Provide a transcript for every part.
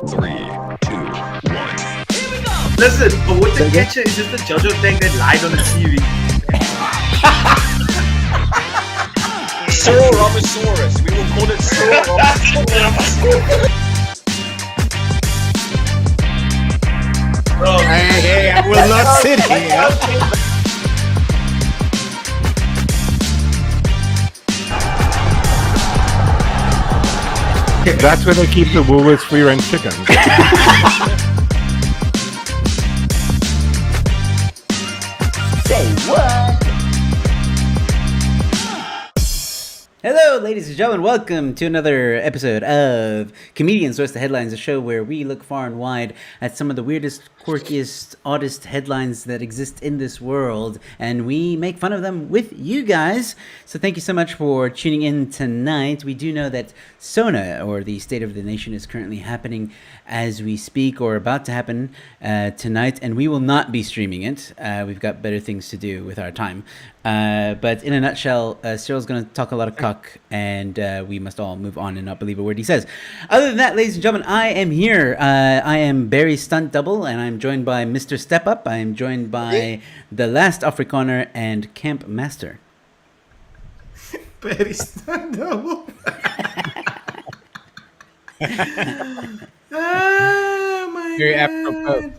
3, 2, 1. Listen, but what the picture is just the JoJo thing that lied on the TV. Saurolosaurus. We will call it Saurolosaurus. Hey, I will not sit here. That's where they keep the Woolworths free-range chicken. Say what? Hello, ladies and gentlemen. Welcome to another episode of Comedians Roast the Headlines, a show where we look far and wide at some of the weirdest, quirkiest, oddest headlines that exist in this world, and we make fun of them with you guys. So thank you so much for tuning in tonight. We do know that SONA, or the State of the Nation, is currently happening as we speak, or about to happen tonight, and we will not be streaming it. We've got better things to do with our time. But in a nutshell, Cyril's going to talk a lot of cock, and we must all move on and not believe a word he says. Other than that, ladies and gentlemen, I am here. I am Barry's stunt double, and I'm joined by Mr. Step Up. I am joined by the Last Afrikaner and Camp Master. Very stunt double. Oh my Very god. apropos.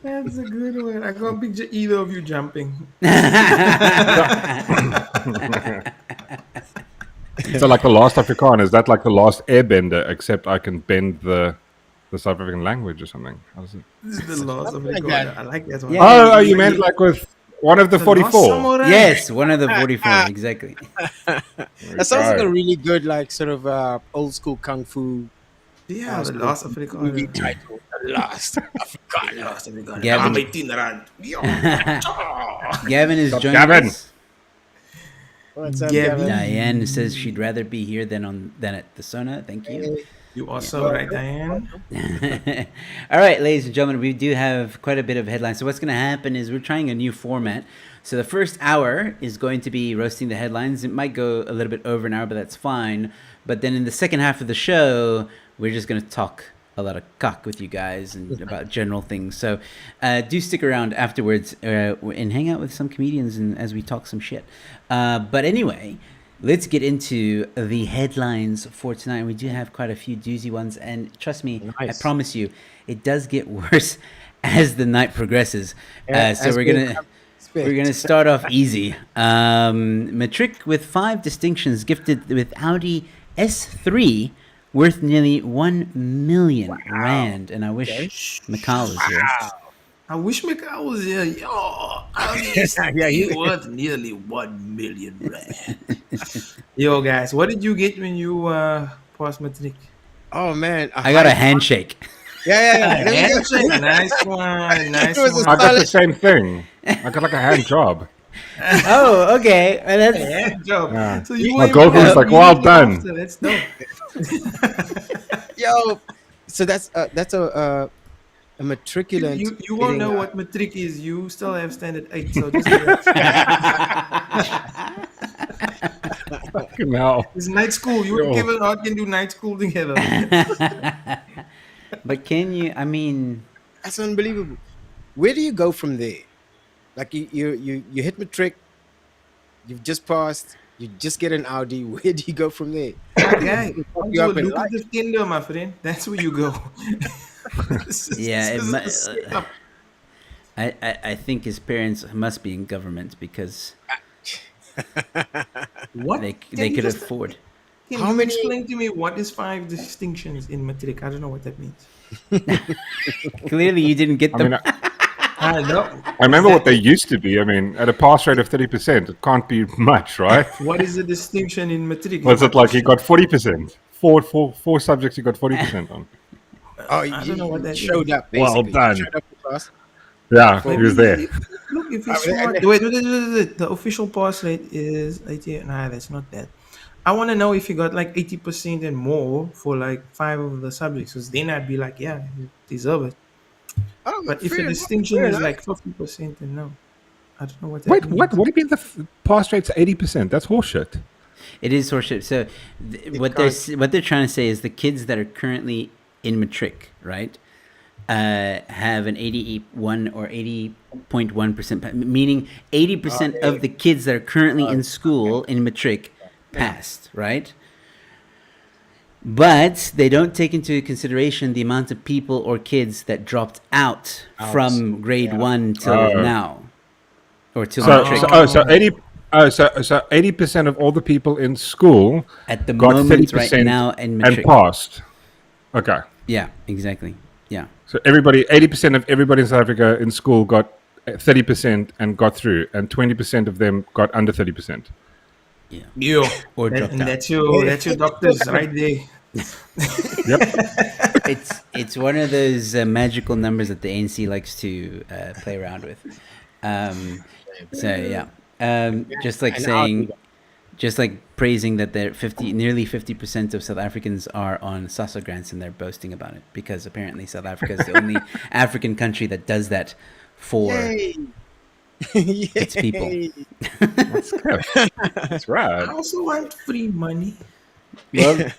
That's a good one. I can't picture either of you jumping. So like the Last Afrikaner, is that like the Last Airbender, except I can bend the South African language or something? How is it? This is the loss of Like the that. I like that one. Yeah. Oh, you meant like with one of the The 44? Lost Samurai. Yes, one of the 44, exactly. That sounds like a really good, like, sort of old school kung fu Yeah, the loss of the movie title. The Last Afrikaner. Lost of the Gavin. I'm 18 rand. Gavin is joining Gavin. us. What's up, Gavin. Gavin? Diane says she'd rather be here than at the Sona. Thank you. You also right, Diane? All right, ladies and gentlemen, we do have quite a bit of headlines. So what's going to happen is we're trying a new format. So the first hour is going to be roasting the headlines. It might go a little bit over an hour, but that's fine. But then in the second half of the show, we're just going to talk a lot of cock with you guys and about general things. So do stick around afterwards and hang out with some comedians and as we talk some shit. But anyway, let's get into the headlines for tonight. We do have quite a few doozy ones, and trust me, Nice. I promise you, it does get worse as the night progresses. So As we're gonna start off easy. Matric with 5 distinctions, gifted with Audi S3, worth nearly 1 million rand. And I wish Mikhail was here. I wish Mikhail was here. Yo, Yeah, he worth nearly 1 million rand. Yo, guys, what did you get when you passed matric? Oh, man. I got a handshake. Yeah. There we go. Handshake. Nice one. Nice It was one. I got the same thing. I got like a hand job. Oh, okay. That's, Hand job. Yeah. So you My were girlfriend's able like, to well immediately done. after. That's dope. Yo. So that's a matriculant. You won't know what matric is. You still have standard 8. So just Fucking hell. it's night school. You and Yo. Kevin Hart can do night school together. but can you? I mean, That's unbelievable. Where do you go from there? Like you hit matric, you've just passed, you just get an Audi. Where do you go from there? Okay. You To a up in lucrative Tinder, my friend. That's where you go. Yeah, This is it the setup. I think his parents must be in government because What? they Can you could just- afford. Can How you many- explain to me what is 5 distinctions in matric? I don't know what that means. Clearly, you didn't get I them. mean, I know. I remember what they used to be. I mean, at a pass rate of 30%, it can't be much, right? What is the distinction in matric? Was it like he got 40%? Four subjects he got 40% on. Oh, I don't know what that showed is. up. Basically. Well done. Showed up in class. Yeah, he was there. Look, if it's I mean, smart. Wait. The official pass rate is 80. Nah, that's not that. I want to know if you got like 80% and more for like 5 of the subjects. Because then I'd be like, yeah, you deserve it. Oh, But if fair the enough, distinction fair is enough. like 50%, then no. I don't know what that Wait, means. what? What do you mean the pass rate's 80%? That's horseshit. It is horseshit. So what they're trying to say is the kids that are currently in matric, right, have an 81 or 80.1%, meaning 80% of the kids that are currently in school in matric passed, right? But they don't take into consideration the amount of people or kids that dropped out from grade 1 till now, or till matric. So 80% of all the people in school At the got moment 30% right now in matric. and passed. Okay. Yeah, exactly. Yeah. So 80% of everybody in South Africa in school got 30% and got through, and 20% of them got under 30%. Yeah. Yo, Or that, dropped and out. that's your doctors right there. It's one of those magical numbers that the ANC likes to play around with. So yeah, just like And saying, just like praising that they're nearly 50% of South Africans are on SASSA grants, and they're boasting about it because apparently South Africa is the only African country that does that for its people. That's good. That's I right. also want free money. Well,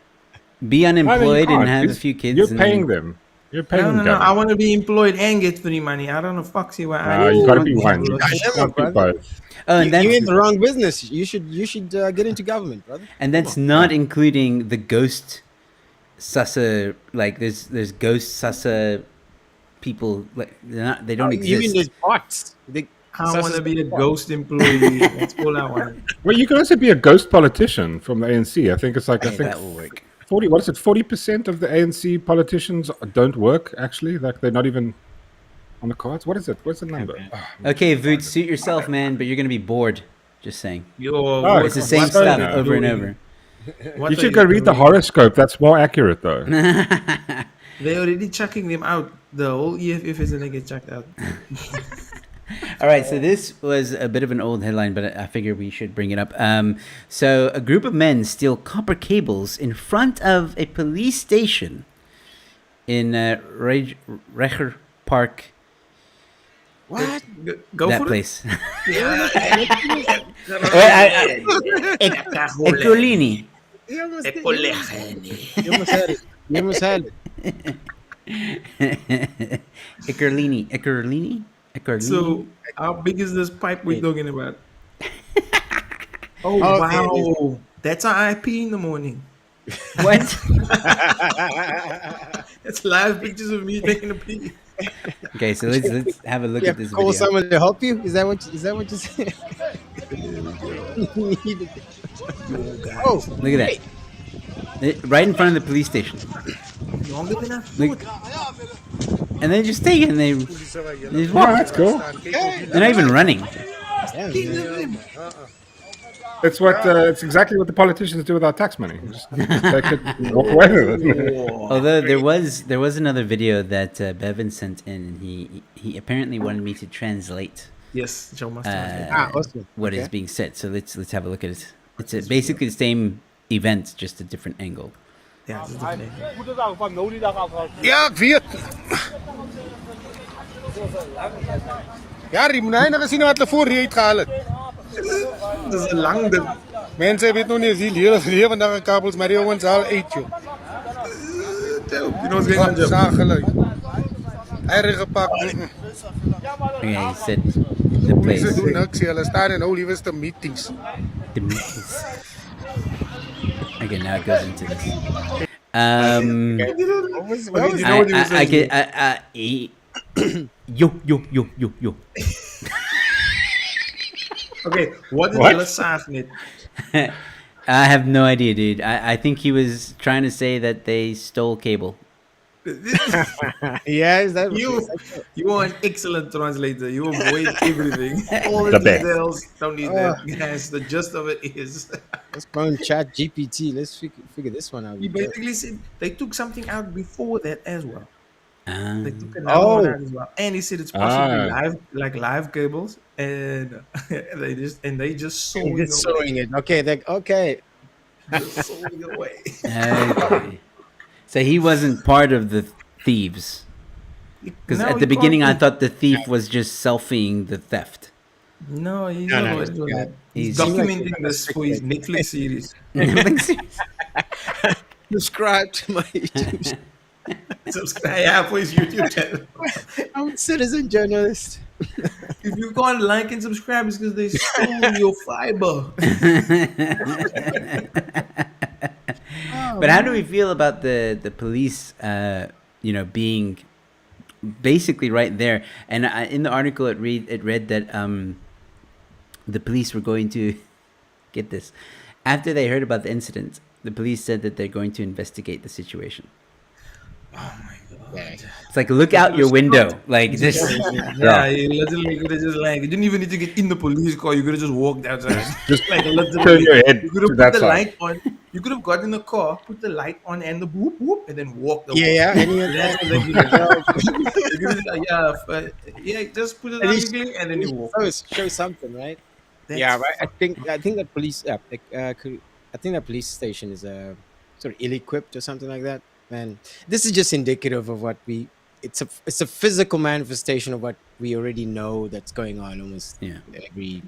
be unemployed and can't. have a It's- few kids. You're and paying then- them. You're paying No, them. no, no. Gavin. I want to be employed and get free money. I don't know. Fuck, see why I You got to be want one. to You be can't be brother. both. Oh, and You're in that's the wrong business. You should get into government, brother. and that's not including the ghost SASSA. Like there's ghost SASSA people. Like they don't Even exist. there's bots. I want to be a ghost employee. That's all I want. Well, you can also be a ghost politician from the ANC. I think it's like Hey, that will work. 40. What is it? 40% of the ANC politicians don't work. Actually, like they're not even on the cards. What is it? What's the number? Okay, Voot, suit yourself, man. But you're gonna be bored. Just saying. Yo, Oh, It's the same What's that stuff now? over and over. You should go read the horoscope. That's more accurate, though. They're already chucking them out. The whole EFF is gonna get chucked out. All right, so this was a bit of an old headline, but I figure we should bring it up. So a group of men steal copper cables in front of a police station in Reger Park. What? Go That for place. it. Ecolini. You almost had it. You almost had it. Ecolini. So, how big is this pipe we're talking about? Oh, Oh, wow. That's our IP in the morning. What? It's live pictures of me taking a pee. Okay, so let's have a look You at have to this call video. someone to help you? Is that what you said? Oh, Look at that. Right in front of the police station. Longer than I Look, thought. and they just take it and they just Oh, walk. that's cool. They're not even running. It's what. It's exactly what the politicians do with our tax money. Just take it, and walk away with it. Although there was another video that Bevan sent in, and he apparently wanted me to translate Yes, Joe must uh, have. awesome. what is Okay. being said. So let's have a look at it. It's basically the same event, just a different angle. Ja, dat is toch nee. Ja, ik weet. Ja, die moet nou gezien wat hulle voor hier uitgehaal het. Dat is een lang ding. Mense weet nog nie as die lewendige kabels, maar die ouens al uit joh. You know what's going on, Joe? Sagelik. Hy gepak. Okay, he said the Mense place, doen niks, nie. Hulle staan in nou liewerste meetings. the meetings. Okay, now it goes into this. Okay, you know what he was I saying? get yo. Okay, what did What? hulle saag net? I have no idea, dude. I think he was trying to say that they stole cable. Yeah, is that You are an excellent translator. You avoid everything. All The the best. details don't need that. Yes, the gist of it is Let's go and chat GPT. Let's figure this one out. he basically said they took something out before that as well. They took another Oh. one out as well, and he said it's possibly Ah. live cables, and they just saw You're it just sewing it. Okay. away. Okay. So he wasn't part of the thieves. Because No, at the he beginning, I can't thought the thief was just selfing the theft. be. No, he's No, not no, what yeah. that. He's He's- documenting this for his Netflix series. Subscribe to my YouTube. Subscribe for his YouTube channel. I'm a citizen journalist. If you can't like and subscribe, it's because they stole your fiber. But how do we feel about the police, being basically right there? And in the article, it read that the police were going to get this after they heard about the incident. The police said that they're going to investigate the situation. Oh my god! It's like, look out your window, like this. Yeah, you literally could have just like, you didn't even need to get in the police car. You could have just walked outside. Just Like turn literally, your head you could to have that put the side. light on. You could have got in the car, put the light on and the whoop whoop, and then walk the Yeah, any of That's that. what they do. Yeah, just put it At on least- quickly and then you walk. Show something, right? That's Yeah, right. I think that police. I think that police station is sort of ill-equipped or something like that. And this is just indicative of what it's a physical manifestation of what we already know that's going on almost Yeah. every.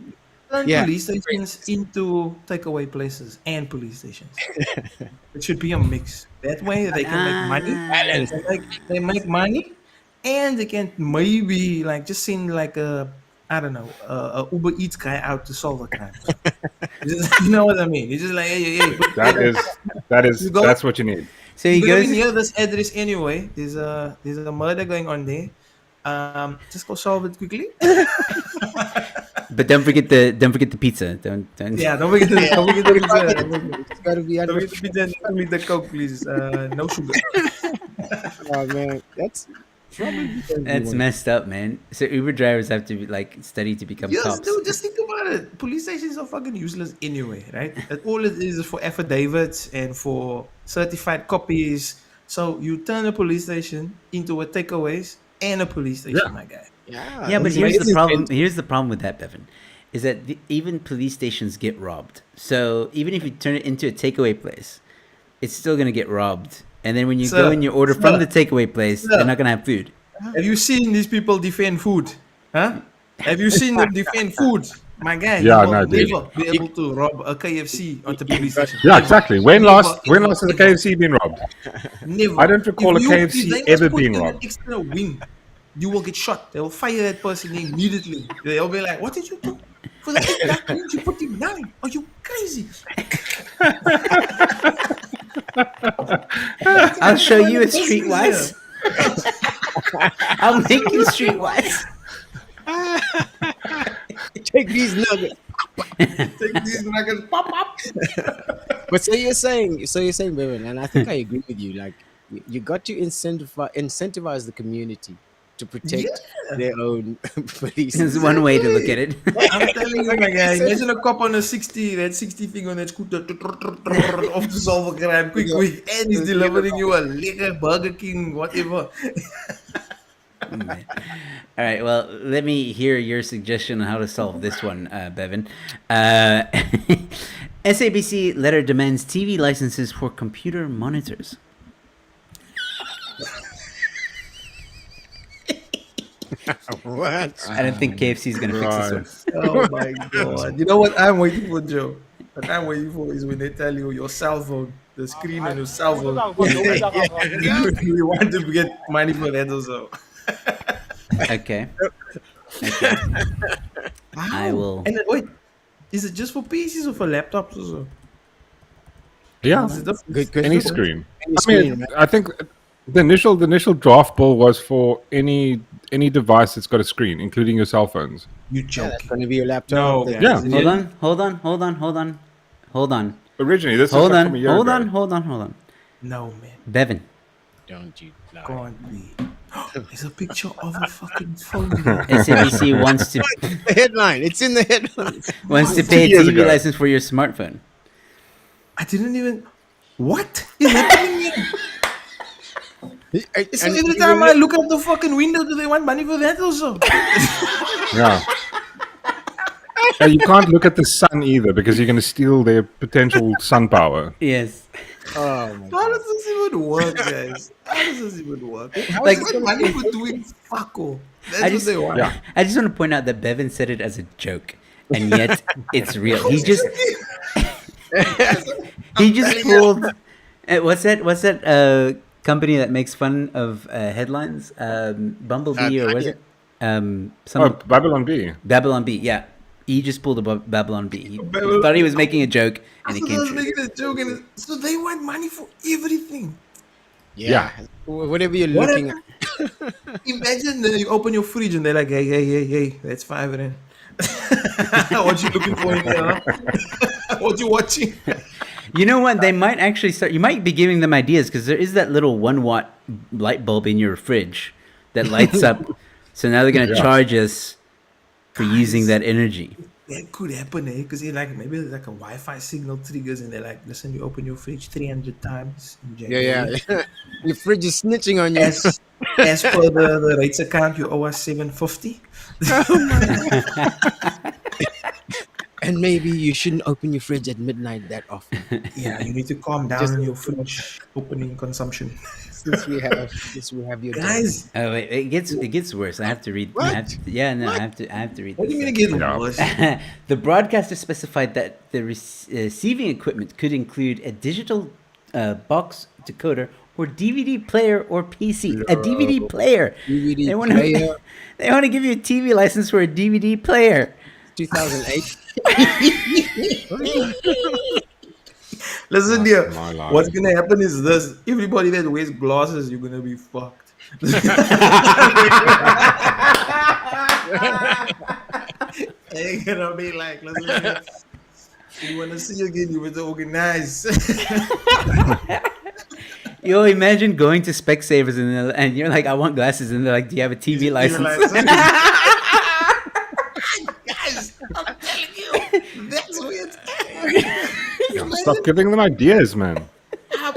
Turn Yeah. police stations into takeaway places and police stations. It should be a mix. That way they can make money. They make money, and they can maybe like just send like a a Uber Eats guy out to solve a crime. You know what I mean? It's just like hey. That's You go- that's what you need. So he You're gonna goes. be near this address anyway. There's a murder going on there. Just go solve it quickly. But don't forget the pizza. Don't. Yeah, don't forget the pizza. It's got to be. Don't forget the pizza and don't forget the Coke, please. No sugar. Oh man, that's. That's messed up, man. So Uber drivers have to be like study to become Yes, cops. dude, just think about it. Police stations are fucking useless anyway, right? All it is for affidavits and for certified copies. So you turn a police station into a takeaways and a police station, my guy. Yeah, but that's here's the amazing. problem. Here's the problem with that, Bevan, is that even police stations get robbed. So even if you turn it into a takeaway place, it's still gonna get robbed. And then when you go Sir, and you order from the takeaway place, they're not gonna have food. Have you seen these people defend food? Huh? Have you seen them defend food? My guy, Yeah, you will no, dude. never be able to rob a KFC at the police station. Yeah, exactly. When last Never, has the ever. KFC been robbed? Never. I don't recall If a KFC if they just ever put being in an robbed. extra wing, you will get shot. They will fire that person immediately. They'll be like, "What did you do? For the extra wing, you put him down? Are you crazy?" I'll show you a streetwise. I'll make you streetwise. Take these nuggets. Take these nuggets, pop up. But so you're saying, Bevan, and I think I agree with you. Like, you got to incentivize the community to protect their own police. This is one way to look at it. I'm telling you, my guy. Imagine a cop on a 60, that 60 thing on that scooter, off to solve a crime, quick, and he's delivering you a liquor, Burger King, whatever. Man. All right, well, let me hear your suggestion on how to solve this one, Bevan. SABC letter demands TV licenses for computer monitors. What? I don't think KFC is going to fix this one. Oh my god! You know what I'm waiting for, Joe? What I'm waiting for is when they tell you your cell phone, the screen on your cell phone. You want to get money for that also. Okay. I will. And then, wait, is it just for PCs or for laptops also? Yeah, Is it different? Good question. any screen. Any I mean, screen, right? I think the initial draft bill was for any device that's got a screen, including your cell phones. You That's joking? going to be your laptop. No, the- Yeah. Hold on. Originally, this Hold is like on. from a year Hold ago. on. Hold on. No, man. Bevan, Don't you lie. Can't be. There's a picture of a fucking phone. SABC wants to The headline. It's in the headline. pay a years TV ago. license for your smartphone. I didn't even. What is happening? So every time I look out the fucking window, do they want money for that also? Yeah. And you can't look at the sun either because you're going to steal their potential sun power. Yes. Oh my How does this even work, guys? How does this even work? Like- Like money for doing fuck all. That's I what just, they want. Yeah. I just want to point out that Bevan said it as a joke, and yet it's real. He just pulled. What's that? company that makes fun of headlines? Bumblebee or was it? Oh, Some Babylon B. Babylon B. Yeah, he just pulled a Babylon B. He Babylon- thought he was making a joke, and it So I came was true. making a joke, and so they want money for everything. Yeah. Whatever you're What looking at. Imagine that you open your fridge and they're like, hey, that's $5. What you looking for in here? Huh? What you watching? You know what? They might actually start. You might be giving them ideas because there is that little 1 watt light bulb in your fridge that lights up. So now they're going to Yeah. charge us for using that energy. That could happen, Because maybe there's like a Wi-Fi signal triggers, and they're like, listen, you open your fridge 300 times. In January. Yeah. Your fridge is snitching on you. As per the rates account, you owe us $750. And maybe you shouldn't open your fridge at midnight that often. Yeah, you need to calm down on your fridge opening consumption. Since we have your Guys, Oh wait, it gets worse. I have to read. I have to read. what do you this mean it up. gets worse? The broadcaster specified that the receiving equipment could include a digital box decoder or DVD player or PC. A DVD player. DVD They want player. to. They want to give you a TV license for a DVD player. 2008. Listen here. my life. What's gonna happen is this: everybody that wears glasses, you're gonna be fucked. They're gonna be like, listen here. You wanna see again? You better organize. Yo, imagine going to Specsavers and you're like, I want glasses, and they're like, do you have a TV license? Guys, I'm telling you, that's where it's at. Stop giving them ideas, man.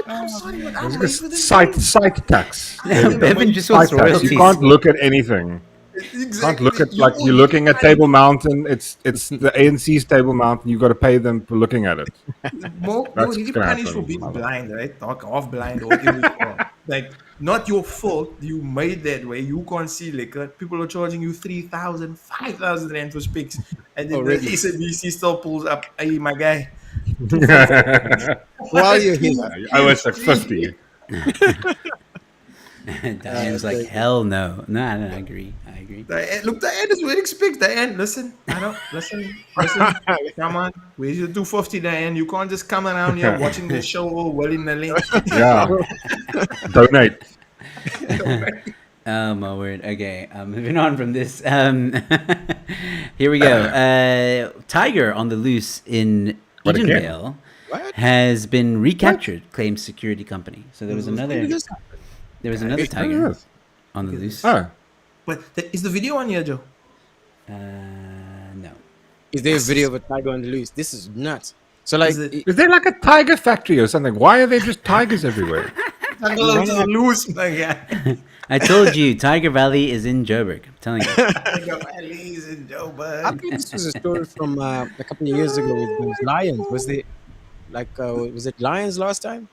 I'm sorry, but I'm It's waiting just for this. site tax. Bevan just Site wants tax. royalties. You can't look at anything. Exactly. Can't look at like you're looking at Table Mountain. It's the ANC's Table Mountain. You got to pay them for looking at it. More That's really gonna punished for happen. being blind, right? Or half blind, or whatever you call it. Like, not your fault. You made that way. You can't see liquor. People are charging you 3,000, 5,000 rand for speaks, and then Already. the SABC still pulls up. Hey, my guy. While you're here. I was like 50. Diane's like, hell no. No, I agree. Diane, look, Diane is wearing specs. Diane, listen. I don't listen. Come on. Where's your 250, Diane? You can't just come around here watching the show all willy-nilly. Yeah. Donate. Oh my word. Okay, moving on from this. Here we go. Tiger on the loose in What, again? Edenvale What? has been recaptured, claims security company. So there was another. When did this happen? There was another Oh, tiger yes. on the loose. Oh, But is the video on here, Joe? No. Is there a video of a tiger on the loose? This is nuts. So like, Is it- is there like a tiger factory or something? Why are there just tigers everywhere? Loose, my guy. I told you, Tiger Valley is in Joburg. I'm telling you. I got my leaves in Joe, I bud. think this was a story from a couple of years ago with those lions. Was there like was it lions last time?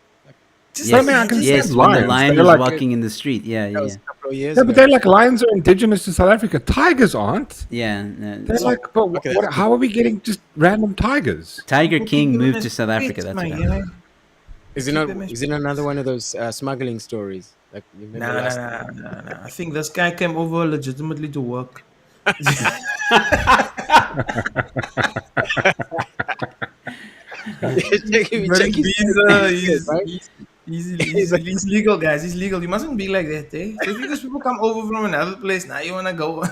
Just I mean, I can yes, see when the lions. lion They're was like- walking in the street. Yeah, That yeah, was yeah. a couple of years Yeah, ago. but they're like lions are indigenous to South Africa. Tigers aren't. Yeah, no, They're like, but Okay, what, how are we getting just random tigers? Tiger King Keep them moved in to South Africa. streets, That's my what happened. guy. Is it not? Is it another one of those smuggling stories? Like you remember Nah, last nah. I think this guy came over legitimately to work. Check But his- he's legal, guys. He's legal. You mustn't be like that, eh? So if because people come over from another place, now you wanna go.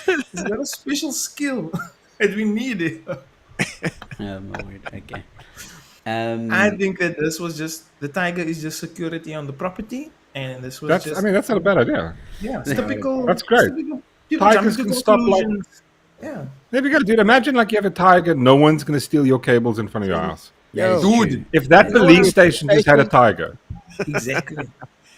He's got a special skill that we need. Oh my word. Okay. I think that this was just the tiger is just security on the property, and this was That's, just I mean, that's not a bad idea. yeah, it's typical. That's great. Typical people Tigers jumping to can stop, like- conclusions. Yeah, There we go, dude. Imagine like you have a tiger, no one's going to steal your cables in front of your house. Yo, dude. If that police station just had a tiger, Exactly.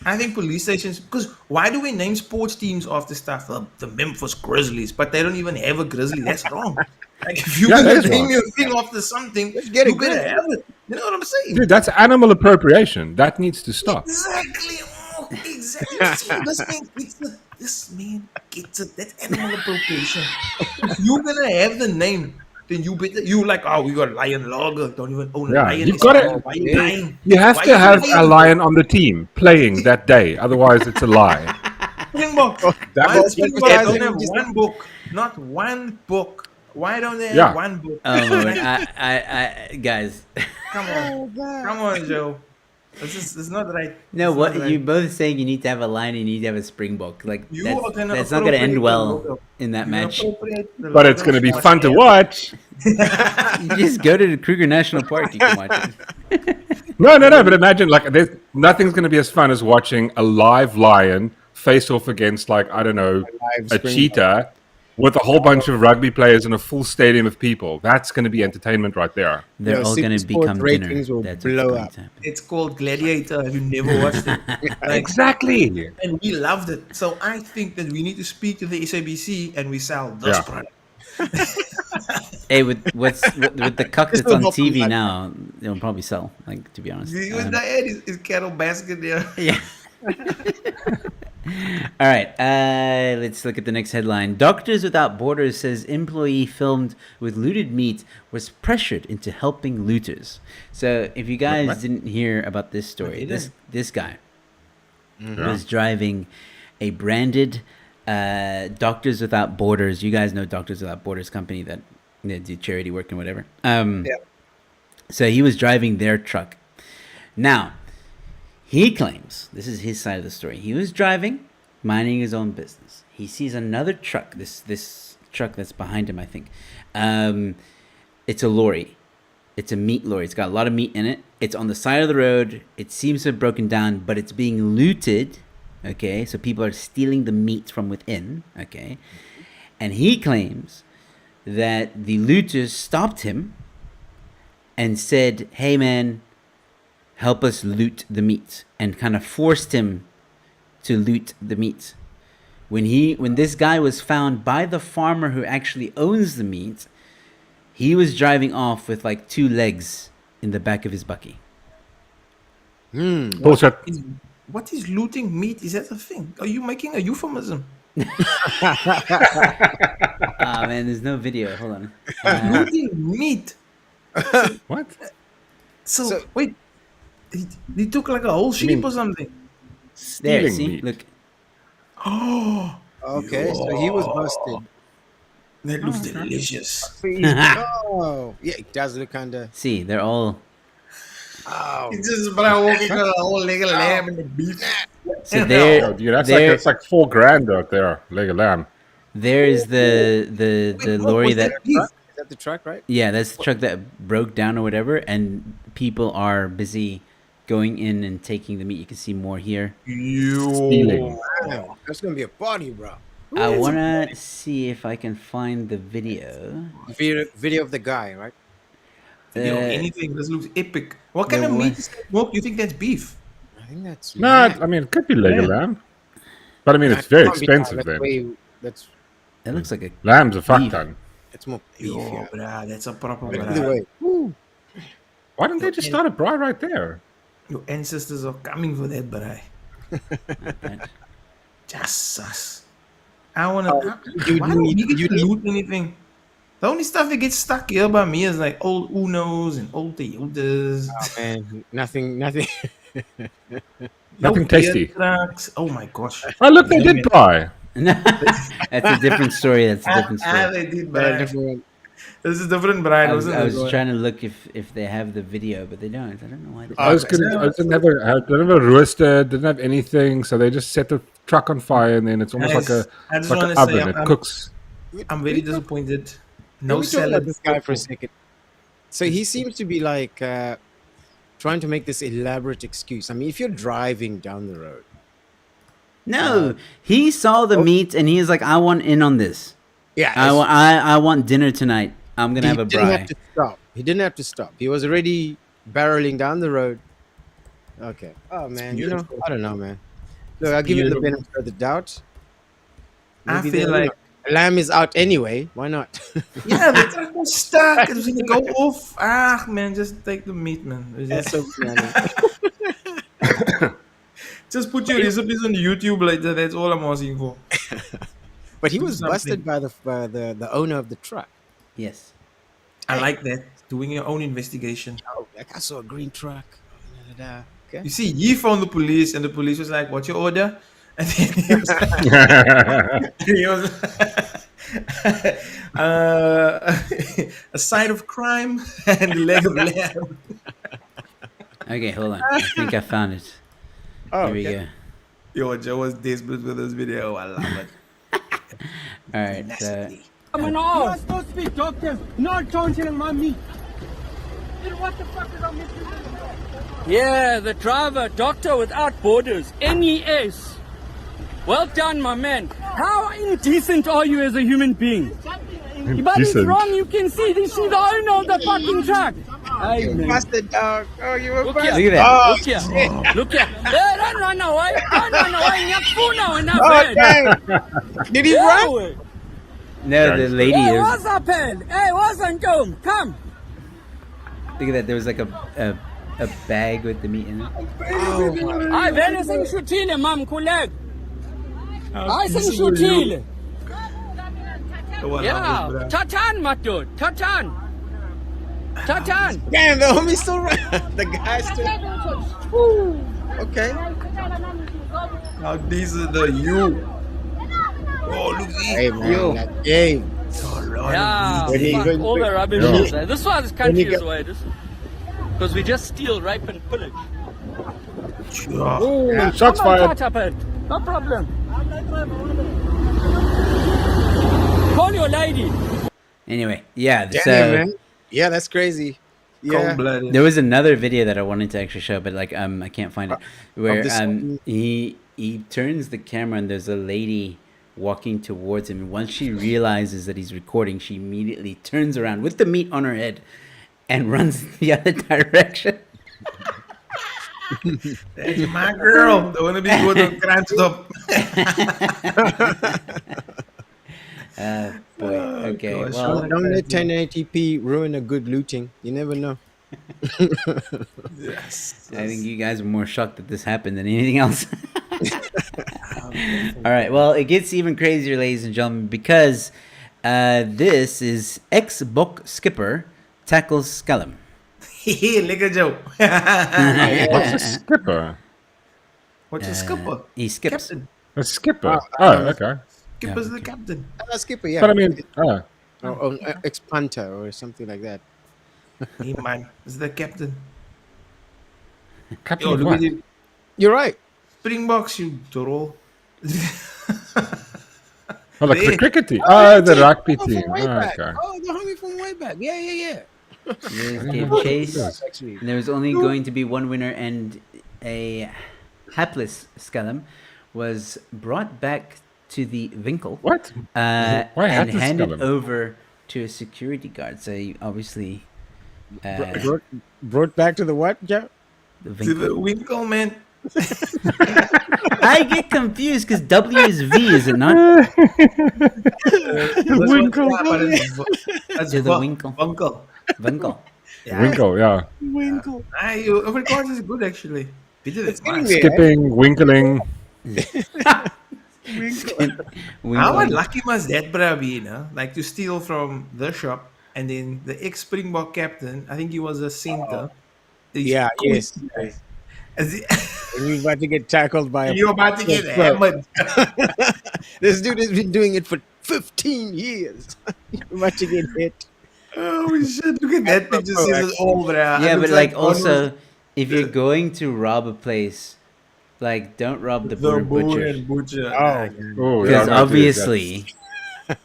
I think police stations, because why do we name sports teams after stuff? The Memphis Grizzlies, but they don't even have a Grizzly. That's wrong. Like if you're Yeah, gonna that's name wrong. your thing after something, get it you better good. have it. You know what I'm saying? dude, that's animal appropriation. That needs to stop. Exactly. Oh, exactly. This man gets it. That's animal appropriation. If you're gonna have the name, then you like, oh, we got lion lager. Don't even own a Yeah, lion. you've It's gotta- like, why you lying? You have Why to you have a lying? lion on the team playing that day. Otherwise, it's a lie. Springbok. That Why was- Springbok guys don't are have just- one book? Not one book. Why don't they Yeah. have one book? Oh my word. I guys. Come on, come on, Joe. This is not right. No, It's what not right. you both saying you need to have a lion, you need to have a springbok. Like You are gonna that's not gonna end appropriate well the logo. in that You're gonna match. appropriate the But it's logo going to be for fun to us. watch. You just go to the Kruger National Park, you can watch it. No. But imagine, like, nothing's going to be as fun as watching a live lion face off against, like, I don't know, live a Springbok. cheetah with a whole bunch of rugby players and a full stadium of people. That's going to be entertainment right there. They're Yo, all gonna Supersport become dinner. ratings will That's blow what's going up. to happen. It's called Gladiator. Have you never watched it? Like, Exactly. and we loved it. So I think that we need to speak to the SABC and we sell this Yeah. product. Hey, with the cuck that's Still on help them TV like now, it'll probably sell. Like, to be honest. With the head is Carol Basket there. Yeah. All right. Let's look at the next headline. Doctors Without Borders says employee filmed with looted meat was pressured into helping looters. So if you guys What? didn't hear about this story, didn't. this guy Yeah. was driving a branded Doctors Without Borders. You guys know Doctors Without Borders company that do charity work and whatever. So he was driving their truck. Now, he claims, this is his side of the story, he was driving, minding his own business. He sees another truck, this truck that's behind him, I think. It's a lorry. It's a meat lorry. It's got a lot of meat in it. It's on the side of the road. It seems to have broken down, but it's being looted. Okay, so people are stealing the meat from within. Okay, and he claims that the looters stopped him and said, "Hey, man, help us loot the meat," and kind of forced him to loot the meat. When this guy was found by the farmer who actually owns the meat, he was driving off with like 2 legs in the back of his bucky. Bullshit. What is looting meat? Is that a thing? Are you making a euphemism? Ah man, there's no video. Hold on. Looting meat. What? So wait, he took like a whole sheep or something. There, Stealing see, meat. look. Okay, so he was busted. That looks delicious. Oh, yeah, it does look kind of. See, they're all. Oh, It's just bro walking a whole leg of lamb and the beef. So there, Oh, dude, that's there, like $4,000 out there. Leg of lamb. there is the Wait, lorry was that. beef? is that the truck, right? Yeah, that's the truck that broke down or whatever, and people are busy going in and taking the meat. You can see more here. Stealing. Wow, that's gonna be a party, bro. I wanna see if I can find the video. Video of the guy, right? Yo, anything. This looks epic. What kind there of meat was- is that? Smoke? You think that's beef? I think that's. No, lamb. I mean, it could be leg of Yeah. lamb. But I mean, it's That very can't be expensive lamb, then. That's It looks like a. Lamb's a fuck Beef. ton. it's more beef. Yo, Yeah. brah, that's a proper But brah. either way, Why don't they just start a braai right there? Your ancestors are coming for that braai. Right. Just us. I wanna. you why don't we need- get you to need- loot anything? The only stuff that gets stuck here by me is like old Unos and old Toyotas. oh, man, nothing. Nothing beer tasty. trucks. Oh my gosh. Oh, look, they did braai. That's a different story. That's a different story. They did Very braai. different. This is different braai, I was wasn't it? trying to look if they have the video, but they don't. I don't know why. They I didn't have a roaster, didn't have anything, so they just set the truck on fire, and then it's almost Guys, like I just an wanna say oven. I'm- It I'm- cooks. I'm very disappointed. Let No me talk about salad. this guy for a second. So he seems to be like trying to make this elaborate excuse. I mean, if you're driving down the road, No, he saw the meat and he's like, "I want in on this. yeah, I want dinner tonight. I'm gonna have a didn't have braai." to stop. He didn't have to stop. He was already barreling down the road. Okay. Oh man, you know, beautiful. I don't know, man. Look, I'll give him the beautiful. benefit of the doubt. I Maybe feel they- like lamb is out anyway. Why not? yeah, the truck was stuck. It was gonna go off. Ah, man, just take the meat, man. It's That's Just, so funny. just put your recipes on YouTube later. That's all I'm asking for. But he Do was something. busted by the owner of the truck. Yes. I like that. Doing your own investigation. Oh, like I saw a green truck. Okay. You see, he phoned the police, and the police was like, "What's your order?" And then he was, he was a side of crime and a leg of lamb. Okay, hold on. I think I found it. Oh, Here we okay. go. Yo, Joe was desperate with this video. I love it. All right. Tenacity. You're supposed to be doctors, not counting my meat. Then what the fuck is on this? Yeah, the driver, Doctor Without Borders, NES. Well done, my man. How indecent are you as a human being? But it's Indecent. wrong, you can see this is the owner of the fucking truck. Hey, man. Busted dog. Oh, you were Look busted. here. Look at that. Look here. Look here. Hey, don't run away. Don't run away. Nyakfuna in that Oh, bed. dang. Did he run? Yeah. No, the lady Hey, is. what's up, man? Hey, what's on come? Come. Look at that. There was like a bag with the meat in it. Hayi vele sengishutile mam kuleg. Hayi sengishutile. Yeah, Tatan madod. Tatan. Tatan. Damn, the homie still run. The guy still. Okay. Now these are the you. Oh, look at Hey, man. That game. Yeah, When he fuck goes- all the rubbish. Yeah. is there. This why this country When he is the way it is. Because we just steal, rape and pillage. Oh, shots Come on, fired. cut up it. No problem. Call your lady. Anyway, yeah. Damn, So man. Yeah, that's crazy. Yeah. Cold-blooded. there was another video that I wanted to actually show, but like I can't find it. Where this one? he turns the camera and there's a lady walking towards him. And once she realizes that he's recording, she immediately turns around with the meat on her head and runs the other direction. That's my girl. Don't want to be good on crime stop. Boy, okay. gosh. Well, Don't let 1080p ruin a good looting. You never know. Yes. I think you guys are more shocked that this happened than anything else. All right. Well, it gets even crazier, ladies and gentlemen, because this is ex-book skipper tackles Scallum. Look at Joe. What's a skipper? What's a skipper? He skips. Captain. A skipper? Oh, okay. Skipper's the captain. Skipper, yeah. But I mean, oh, Or ex-punter or something like that. Hey man, is the captain. captain Yo, of look what? at it. You're right. Springboks, you troll. Oh, like the There. cricket. Oh, the rugby Oh, team. from way Oh, back. okay. Oh, the homie from way back. Yeah. There's Gabe Chase. Yes, actually. And there was only going to be one winner, and a hapless Scallum was brought back to the Winkel. What? Why And hapless handed Scallum? over to a security guard. So he obviously Brought back to the what, Joe? the To the Winkel. Winkle, man. I get confused because W is V, is it not? Winkle. That's To the Winkle. Winkle. Winkel. Winkle, yeah. Winkle. You Afrikaans is good actually. Better than mine. Yeah. Skipping, winkling. How unlucky must that bruh be, you know? Like to steal from the shop and then the ex-Springbok captain, I think he was a center. Yeah, yes. As he- And you're about to get tackled by a... You're about to get Bro. hammered. This dude has been doing it for 15 years. You're about to get hit. Oh shit, look at that picture. Bro, Sees us all, bruh. Yeah, It but looks like almost also, if you're going to rob a place, like don't rob the the Boer Boer butcher. and butcher. Oh, Oh, Because no, obviously,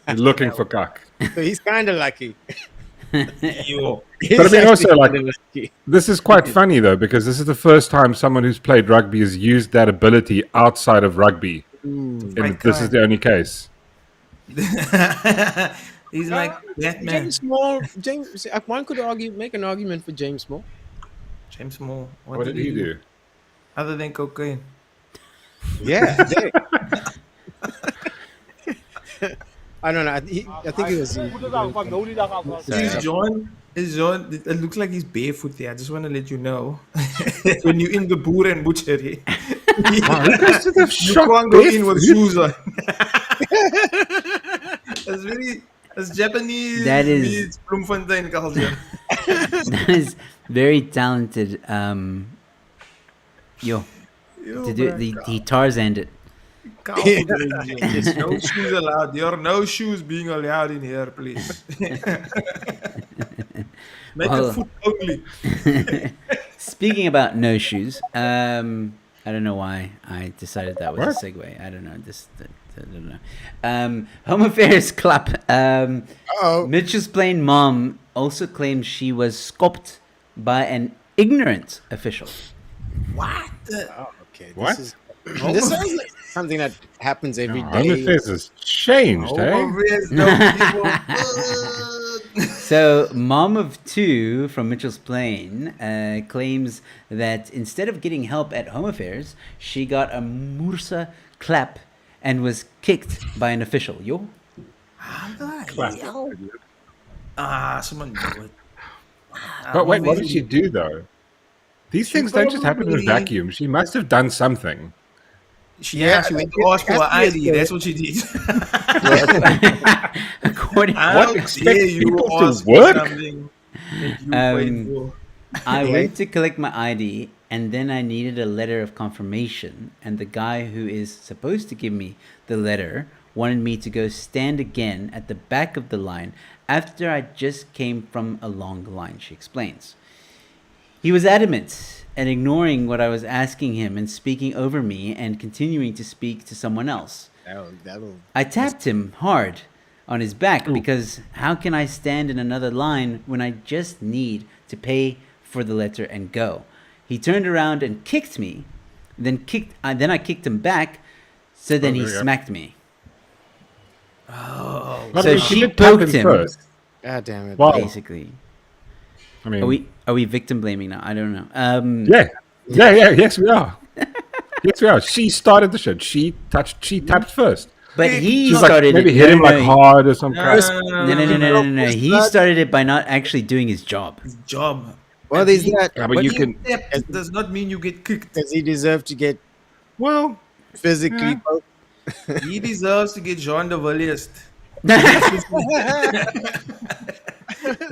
you're looking for cuck. so he's kind of lucky. Yo. He's But I mean, actually also, like- kinda lucky. This is quite funny though, because this is the first time someone who's played rugby has used that ability outside of rugby. And Right this is the only case. He's like that man. James Small. One could make an argument for James Small. James Moore. What did he do? Other than cocaine? Yeah. I don't know. I think it was. Is John? It looks like he's barefoot there. I just want to let you know. When you're in the Boer and butchery, you can't go in with shoes on. That's very That's Japanese That is- meets Bloemfontein culture. That is very talented. Yo, To do bruh, he Tarzaned it. no shoes allowed. There are no shoes being allowed in here, please. Make Well- it foot only. Speaking about no shoes, I don't know why I decided that was What? a segue. I don't know. I don't know. Home Affairs Club. Oh, Mitchell's Plain mom also claims she was scooped by an ignorant official. What? okay. What? This sounds like something that happens every Home day. Affairs has changed, eh? Affairs don't give a fuck. So, mom of two from Mitchell's Plain claims that instead of getting help at Home Affairs, she got a Mursa clap and was kicked by an official. Yo? Someone do it. But wait, what did she do though? These things don't just happen in a probably- vacuum. She must have done something. She went to ask for her ID. That's what she did. According, I What, don't expect dare you people to ask for work? something that you paid for. I went to collect my ID and then I needed a letter of confirmation. And the guy who is supposed to give me the letter wanted me to go stand again at the back of the line after I just came from a long line, she explains. He was adamant and ignoring what I was asking him and speaking over me and continuing to speak to someone else. That'll I tapped him hard on his back because how can I stand in another line when I just need to pay for the letter and go? He turned around and kicked me, then I kicked him back, so then he there you go. smacked me. But So I mean, she did tap poked him. first. God damn it. Wow. Basically, I mean, are we victim blaming now? I don't know. yes, we are. Yes, we are. She started the shit. She tapped first. But he She's like, started maybe it. hit him No, like hard or some crap. No. He started it by not actually doing his job. Job. Well, there's that. Yeah, but you Being can. tapped does not mean you get kicked. Does he deserve to get Well, physically poked? He deserves to get Jean de Villiers.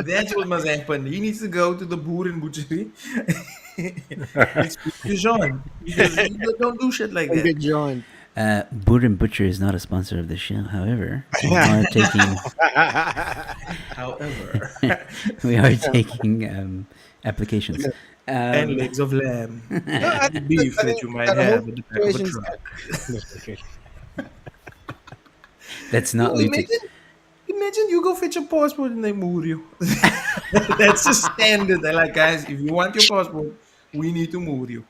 That's what must happen. He needs to go to the boer and butchery and speak to Jean. Because he don't do shit like that. Get joined. Boer and Butcher is not a sponsor of the show. However, we are taking However, applications. and legs of lamb. Beef that you might have in the back of a truck. That's not looting. Imagine you go fetch a passport and they move you. That's the standard. They're like, guys, if you want your passport, we need to move you.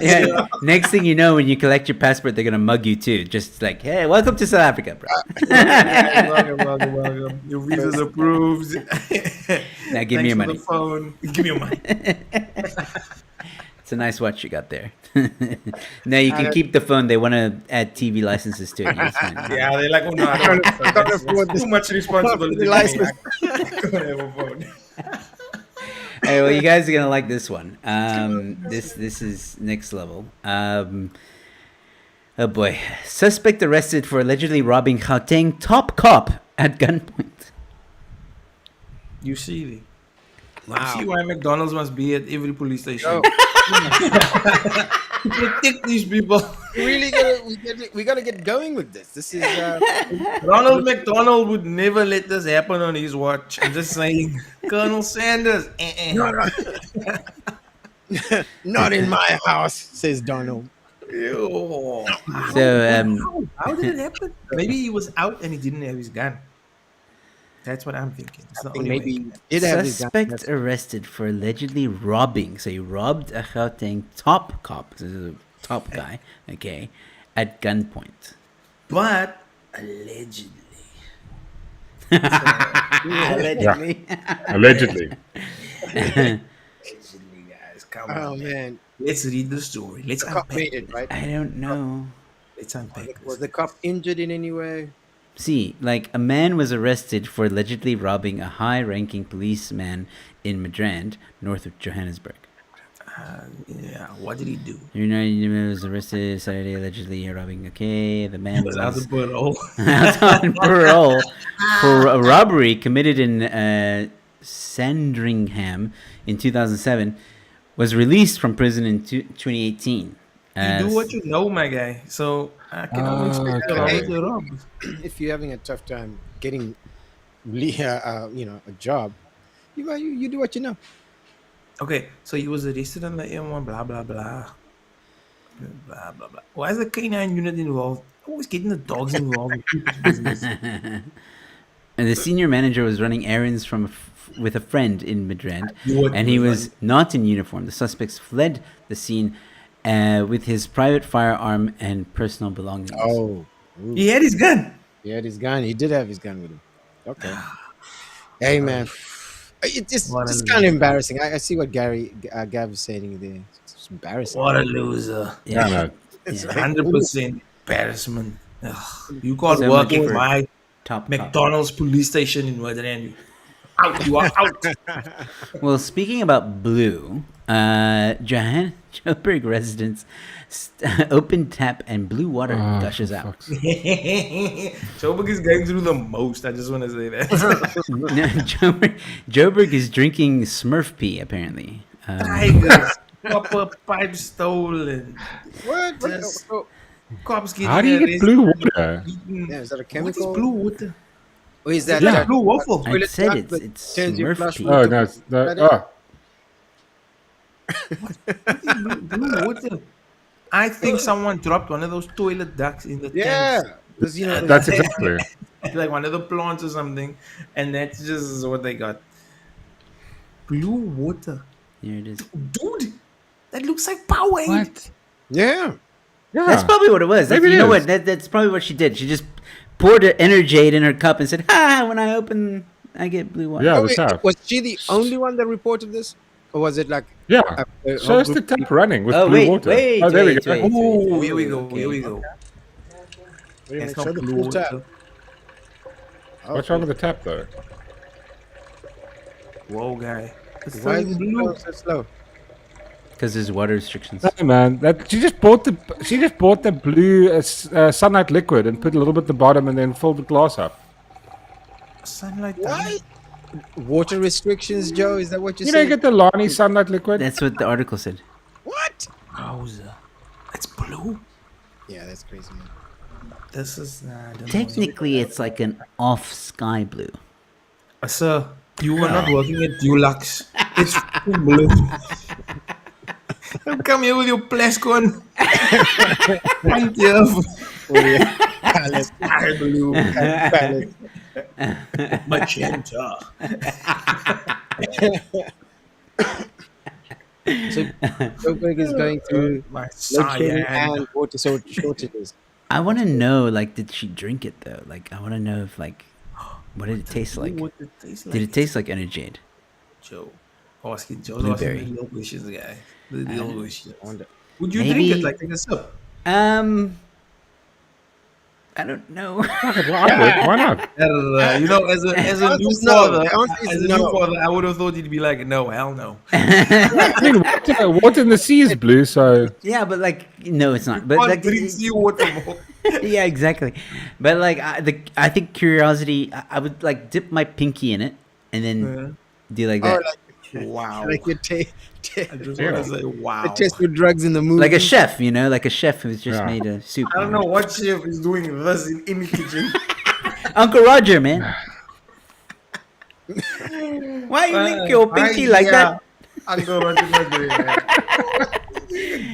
Yeah. Next thing you know, when you collect your passport, they're gonna mug you too. Just like, hey, welcome to South Africa, bro. Welcome. Your visa's approved. Now give me your money. The phone. Give me your money. It's a nice watch you got there. Now you can keep the phone. They want to add TV licenses to it. It's fine. Yeah, they're like, oh no, I don't afford That's too much responsibility. license. I don't have a phone. Hey, well, you guys are gonna like this one. This is next level. Oh boy! Suspect arrested for allegedly robbing Gauteng top cop at gunpoint. You see, you see why McDonald's must be at every police station. Protect these people. We gotta get going with this. This is Ronald McDonald would never let this happen on his watch. I'm just saying. Colonel Sanders. not in my house, says Donald. Ew. So How did it happen? Maybe he was out and he didn't have his gun. That's what I'm thinking. It's the only Maybe way. did have his gun. suspect arrested for allegedly robbing. So he robbed a Gauteng top cop. This is a top guy. Okay, at gunpoint. But allegedly. Allegedly. allegedly. Allegedly, guys. Come Oh on. man, Let's read the story. Let's the cop unpack made it. it, right? I don't know. Let's unpack Was this. the cop injured in any way? See, like a man was arrested for allegedly robbing a high-ranking policeman in Midrand, north of Johannesburg. Yeah, what did he do? United was arrested Saturday allegedly robbing. Okay, the man He was out was of parole. out on parole for a robbery committed in Sandringham in 2007. Was released from prison in 2018. You do what you know, my guy. So I can only expect the robber to rob. If you're having a tough time getting, a job, you do what you know. Okay, so he was arrested on the M1, blah, blah, blah. Blah, blah, blah. Why is the K9 unit involved? Always getting the dogs involved in people's business. And the senior manager was running errands with a friend in Midrand, What and he was was not in uniform. The suspects fled the scene with his private firearm and personal belongings. Oh, ooh. He had his gun. He had his gun. He did have his gun with him. Okay. Hey, man. It's What a just kind of embarrassing. I see what Gav is saying there. It's embarrassing. What a loser. Yeah. No. It's Yeah. 100% embarrassment. Ugh. You can't So work much in for my Top. McDonald's police station in Midrand. Out, you are out. Well, speaking about blue, Johannesburg residents open tap and blue water gushes out. Joburg is going through the most. I just want to say that. No, Joburg is drinking Smurf pee, apparently. Tigers, copper pipe stolen. What? Just- Cops getting How do you get arrested blue for water? eating- Yeah, is that a What is chemical? blue water? Or is that Is that that blue waffle? I toilet said tap it's that it's turns your Smurf flush pee. Oh, no. It's Blue water. I think someone dropped one of those toilet ducts in the Yeah. tank. Because, that's exactly. Like one of the plants or something, and that's just what they got. Blue water, Here it is. dude. That looks like Powerade. yeah. Yeah. That's probably what it was. Maybe you it know is. what? That's probably what she did. She just poured an Energade in her cup and said, "Ha! When I open, I get blue water." Yeah, Oh, the wait, tap. was she the only one that reported this? Or was it like Yeah. a Show whole us the group of tap people? running with Oh, blue wait, water. wait, Oh, there we wait, go. wait. Oh, here we go. Okay. Here we go. Wait a It's minute, not show the blue full tap. water. Oh, What's wrong with the tap, though? Whoa, guy. It's Why is turning it blue. going so slow? Because there's water restrictions. No, man. She just bought the blue sunlight liquid and put a little bit at the bottom and then filled the glass up. Sunlight. Why? Water restrictions, Joe? Is that what you're You know, you saying? get the Lani sunlight liquid. That's what the article said. What? Browser. It's blue. Yeah, that's crazy, man. This is I don't know. Technically, it's like an off sky blue. Sir, you were not working at Dulux. It's fucking blue. Don't come here with your Plascon. Thank you. Sky blue. Magenta. So Joburg is going through My load shedding cyan. and water shortages. I want to know, like, did she drink it though? Like, I want to know if, like, what did it taste like? What did it taste like? Did it taste like Energade? Joe? Asking Joe's Blueberry. asking the real wishes, guy. The real wishes. Wonder- Would you Maybe- drink it like take a sip? I don't know. Why not? You know, as a new No, father, the answer is as a no. new father, I would have thought he'd be like, no, hell no. I mean, water in the sea is blue, so Yeah, but like, no, it's not. But Can't like, drink seawater, bro. yeah, exactly. But like, I think curiosity. I would like dip my pinky in it and then do like Oh, that, like, Wow. like you I just want to say, wow. test with drugs in the movie. like a chef, you know, like a chef who's just Yeah. made a soup. I don't know what chef is doing this in any kitchen. Uncle Roger, man. Why you lick your pinky like that? Uncle Roger not doing that.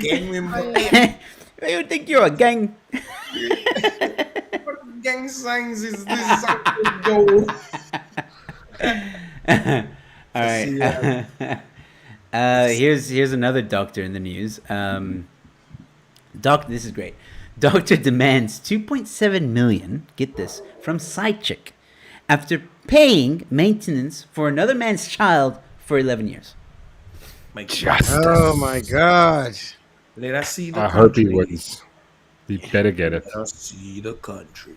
Gang member. Why you think you're a gang? What gang signs is this? Uncle Joe? All right. Here's another doctor in the news. This is great. Doctor demands 2.7 million. Get this from side chick after paying maintenance for another man's child for 11 years. Make Oh my god. Let us see the I hope he country. wins. He better get it. Let us see the country.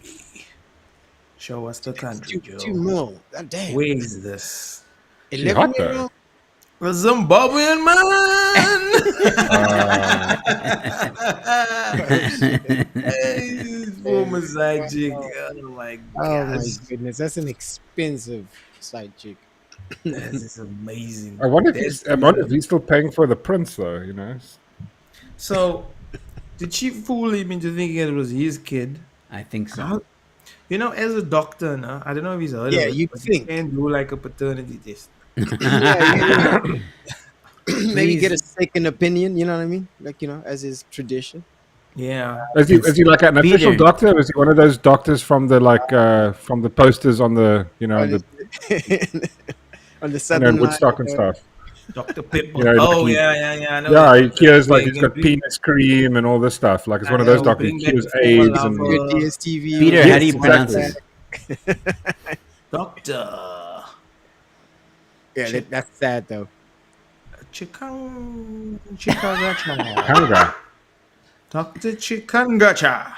Show us the country, Joe. 2 mil. God damn. Where is this? 11 hot, year though. old? The Zimbabwean man. Hey, former side chick. Oh my Oh my gosh. goodness, that's an expensive side chick. This is amazing. I wonder That's if he's still paying for the prince, though. You know. So, did she fool him into thinking it was his kid? I think so. How- You know, as a doctor, no, I don't know if he's heard Yeah, of it. you'd but think. you can do like a paternity test. Yeah, maybe get a Please. second opinion. You know what I mean? Like as is tradition. Yeah. Is he like an official Peter. doctor, or is he one of those doctors from the from the posters on the On the the in southern Woodstock line, and stuff? Dr. Pepper. Yeah, oh, like yeah. I know Yeah, that. he cures like he's Big got and penis cream and all this stuff. Like it's one of I those know, doctors bring who back cures the former AIDS and lover. Your DSTV. Peter, how do you Yes, pronounce exactly. it? Doctor Yeah, that's sad though. Chikangacha. Kanga. Dr. Chikangacha.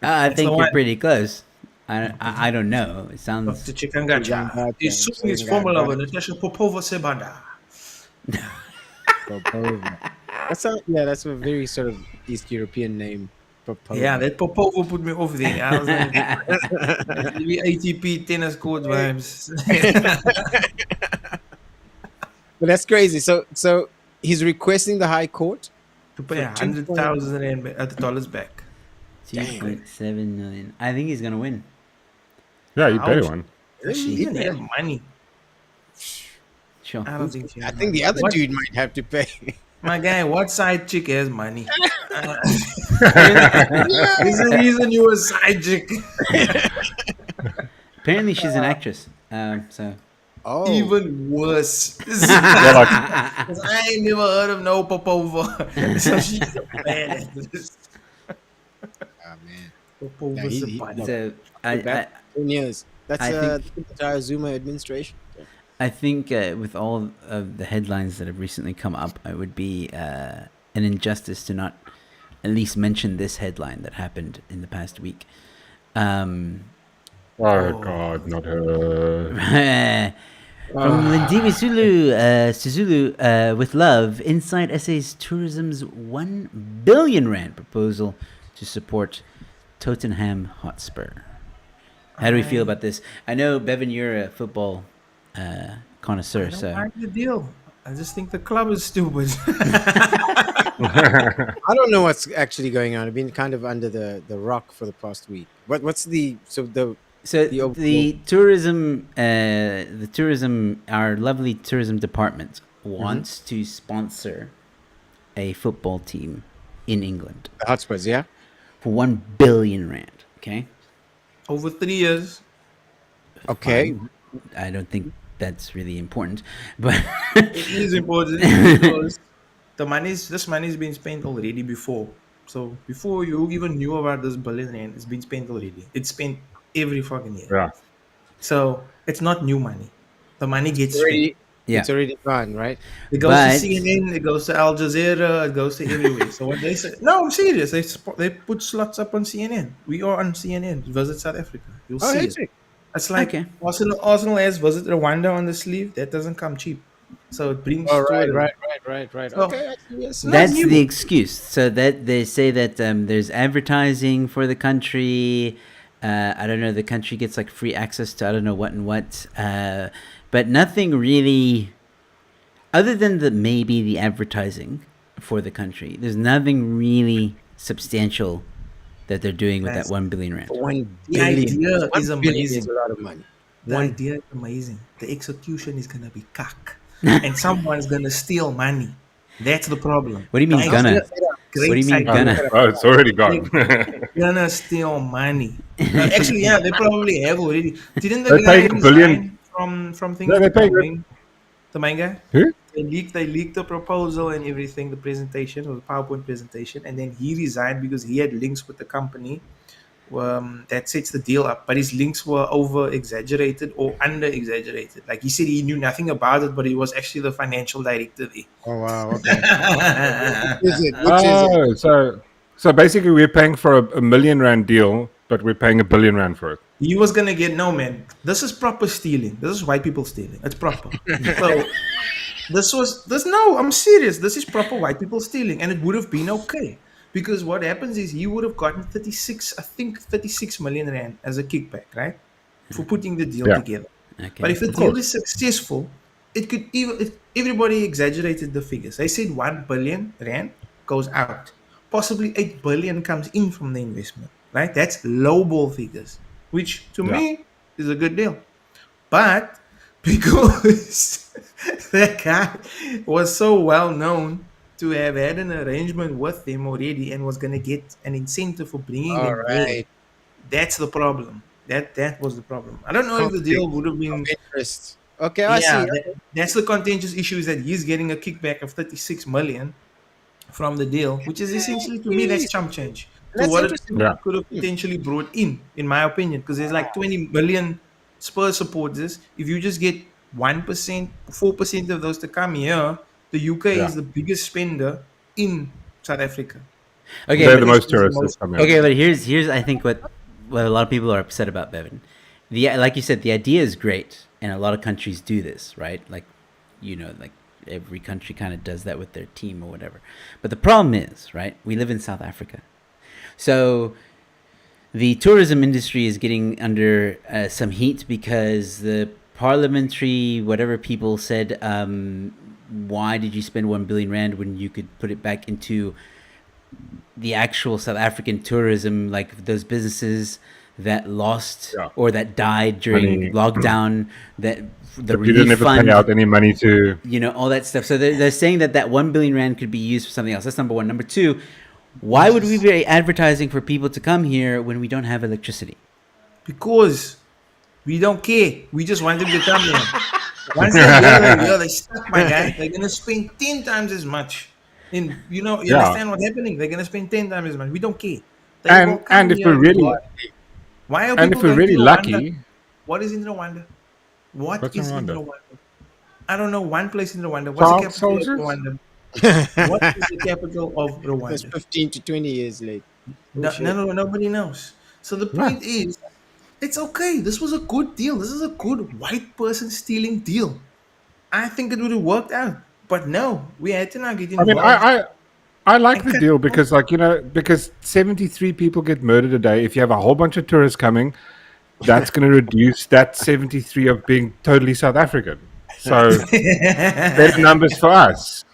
I think the you're one. pretty close. I don't know. It sounds. Dr. Chikangacha. He's suing his former lover, Natasha Popova Sebanda. That's a very sort of East European name. Popova. Yeah, that Popova put me off there. I was like, maybe ATP tennis court vibes. But that's crazy. So he's requesting the High Court. to pay $100,000 back. 2.7 million. I think he's gonna win. Yeah, you pay Ouch. one. She didn't have money. Sure. I don't think she I had think money. the other What- dude might have to pay. My guy, what side chick has money? There's a reason you a side chick. Apparently, she's an actress. So Oh, Even worse. Yeah, like, 'Cause I ain't never heard of no Popova. So she's a bad actress. man. Popova Yeah, he- Sebanda. so Back 10 years. That's I the entire Zuma administration. I think with all of the headlines that have recently come up, it would be an injustice to not at least mention this headline that happened in the past week. oh God, not her. From Lindiwe Suzulu, with love, Inside SA's Tourism's 1 billion rand proposal to support Tottenham Hotspur. How do we feel about this? I know, Bevan, you're a football connoisseur, I don't so like the deal. I just think the club is stupid. I don't know what's actually going on. I've been kind of under the rock for the past week. What's the the overall- tourism, our lovely tourism department wants to sponsor a football team in England Hotspurs? Yeah. for 1 billion rand. Okay, Over 3 years. Okay. I don't think that's really important, but It is important because this money's been spent already before. So before you even knew about this billion rand, it's been spent already. It's spent every fucking year. Yeah. So it's not new money. The money gets spent. Already, yeah. It's already gone, right? It goes But- to CNN, it goes to Al Jazeera, it goes to everywhere. So when they say, no, I'm serious. They put slots up on CNN. We are on CNN. Visit South Africa. You'll see it. it. It's like Okay. Arsenal has Visit Rwanda on the sleeve. That doesn't come cheap. So it brings Oh, to right. it. Okay. Oh. Actually, yes. That's new. the excuse. So that they say that there's advertising for the country. I don't know. The country gets like free access to I don't know what and what, but nothing really, other than maybe the advertising for the country. There's nothing really substantial that they're doing with that That's- 1 billion rand. 1 The billion. idea 1 is billion amazing. is a lot of money. The idea is amazing. The execution is gonna be cock, and someone's gonna steal money. That's the problem. What do you mean The gonna? idea- What do you mean great gonna? idea. Oh, it's already gone. Gonna steal money. Actually, yeah, they probably have already. Didn't the They're guy paying a billion. resign from things? Yeah, they're paying- the main guy. Who? They leaked the proposal and everything, the presentation or the PowerPoint presentation, and then he resigned because he had links with the company that sets the deal up. But his links were over exaggerated or under exaggerated. Like he said, he knew nothing about it, but he was actually the financial director there. Oh wow. Okay. Which is it? So basically, we're paying for a $1 million rand deal, but we're paying $1 billion rand for it. He was gonna get no man. This is proper stealing. This is white people stealing. It's proper. So No, I'm serious. This is proper white people stealing, and it would have been okay. Because what happens is he would have gotten 36 million rand as a kickback, right? For putting the deal Yeah. together. Okay. But if the deal is successful, it could even if everybody exaggerated the figures. They said 1 billion rand goes out. Possibly 8 billion comes in from the investment. Right? That's lowball figures, which to Yeah. me is a good deal. But because that guy was so well known to have had an arrangement with them already and was gonna get an incentive for bringing All them there, right. that's the problem. That was the problem. I don't know if the deal would have been. Interest. Okay, I Yeah, see. that's the contentious issue is that he's getting a kickback of 36 million from the deal, which is essentially to me that's chump change to That's what it interesting. Yeah. could have potentially brought in my opinion, because there's like 20 million Spurs supporters. If you just get 1%, 4% of those to come here, the UK Yeah. is the biggest spender in South Africa. Okay, They're but, the most It's the tourists most- that come in. okay, but here's I think what a lot of people are upset about, Bevan. Like you said, the idea is great, and a lot of countries do this, right? Like, like every country kind of does that with their team or whatever. But the problem is, right? We live in South Africa, so the tourism industry is getting under some heat because the parliamentary whatever people said, why did you spend 1 billion rand when you could put it back into the actual South African tourism, like those businesses that lost Yeah. or that died during Money. lockdown, that the You didn't relief ever fund, pay out any money to. all that stuff. So they're saying that 1 billion rand could be used for something else. That's number one. Number two, why would we be advertising for people to come here when we don't have electricity? Because we don't care. We just want them to come here. Once they're here, they stuck, my guy. They're gonna spend 10 times as much. You Yeah. understand what's happening? They're gonna spend 10 times as much. We don't care. They And- will come and if here we're really- regardless. Why are And people if we're going really to lucky, Rwanda? What is in Rwanda? What What's in is in Rwanda? Rwanda? I don't know one place in Rwanda. What's Child the capital soldiers? of Rwanda? What is the capital of That's Rwanda? 15 to 20 years late. No, nobody knows. So the point is, it's okay. This was a good deal. This is a good white person stealing deal. I think it would have worked out, but no, we had to now get I involved. mean, I like the cut- deal because, because 73 people get murdered a day. If you have a whole bunch of tourists coming, that's going to reduce that 73 of being totally South African. So better numbers for us.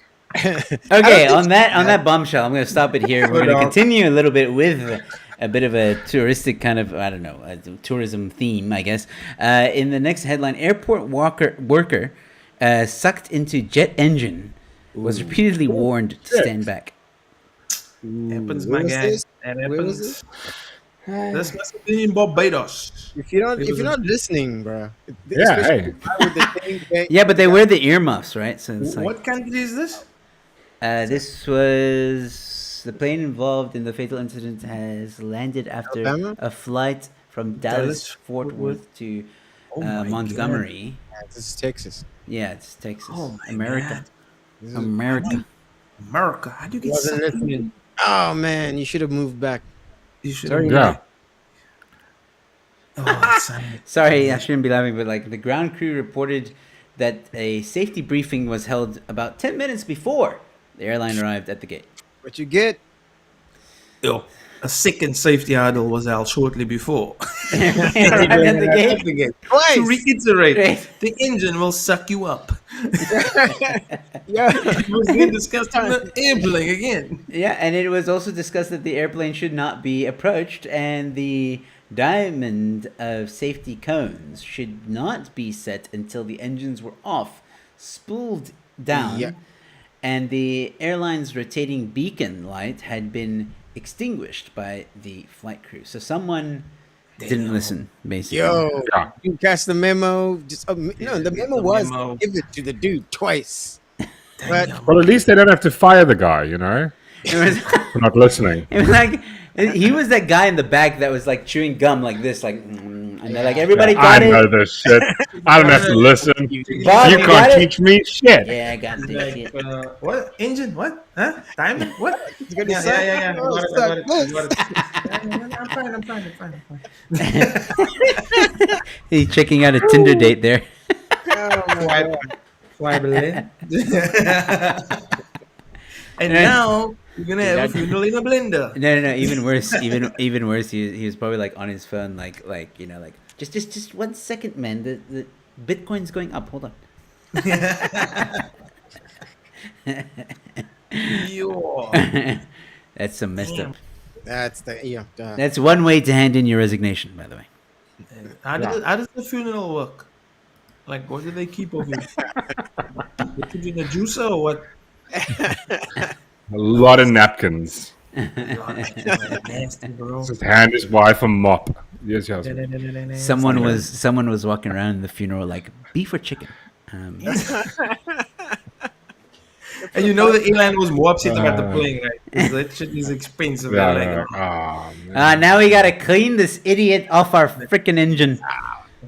Okay, on that bombshell, I'm going to stop it here. We're going to continue a little bit with a bit of a touristic kind of, I don't know, a tourism theme, I guess. In the next headline, airport worker sucked into jet engine was repeatedly warned to stand back. happens, Where my was guy. this? That Where was happens. This must have been in Barbados. If you're not listening, bro. Yeah, especially hey. with the thing that- Yeah, but they wear the earmuffs, right? So it's like, What country is this? this was the plane involved in the fatal incident has landed after Alabama? a flight from Dallas Fort Fort Worth Worth. to Oh my Montgomery. This is Texas. Yeah, it's Texas, Oh my America, This is- America. America. How do you get Wasn't sucked listening. in? Oh man, you should have moved back. You should Sorry. Yeah. Oh, son. Sorry, I shouldn't be laughing, but like the ground crew reported that a safety briefing was held about 10 minutes before the airline arrived at the gate. What you get? Yo, a second safety hurdle was held shortly before. Arrived at the gate. Twice. To reiterate, Right. the engine will suck you up. Yeah. It was then discussed on the airplane again. Yeah, and it was also discussed that the airplane should not be approached, and the diamond of safety cones should not be set until the engines were off, spooled down, Yeah. and the airline's rotating beacon light had been extinguished by the flight crew. So someone didn't listen, basically. Yo, Yeah. you catch the memo? Just no, the memo the was memo. give it to the dude twice. But Well, at least they don't have to fire the guy, you know, It was, for not listening. it was like he was that guy in the back that was like chewing gum like this, like, and they're like, everybody I got know it. this shit. I don't have to listen. Bob, You got can't it? teach me shit. Yeah, I got this shit. What? Engine? What? Huh? Diamond? What? gonna Yeah, suck. yeah. Oh, I suck got it. this. I'm fine. He's checking out a Tinder date there. oh my God. Swibbling. And now you're gonna have a funeral in a blender. No. Even worse. Even worse. He was probably like on his phone, like just 1 second, man. The Bitcoin's going up. Hold on. Yo. That's some messed up. That's That's one way to hand in your resignation, by the way. How does the funeral work? Like, what do they keep of you? They put you in a juicer or what? A lot of napkins. Nasty, bro. Just hand his wife a mop. Yes, yes. Someone was walking around in the funeral like beef or chicken. And you know the airline was more upset about the plane, right? 'Cause that shit is expensive. Yeah, Like, man. Now we gotta clean this idiot off our freaking engine.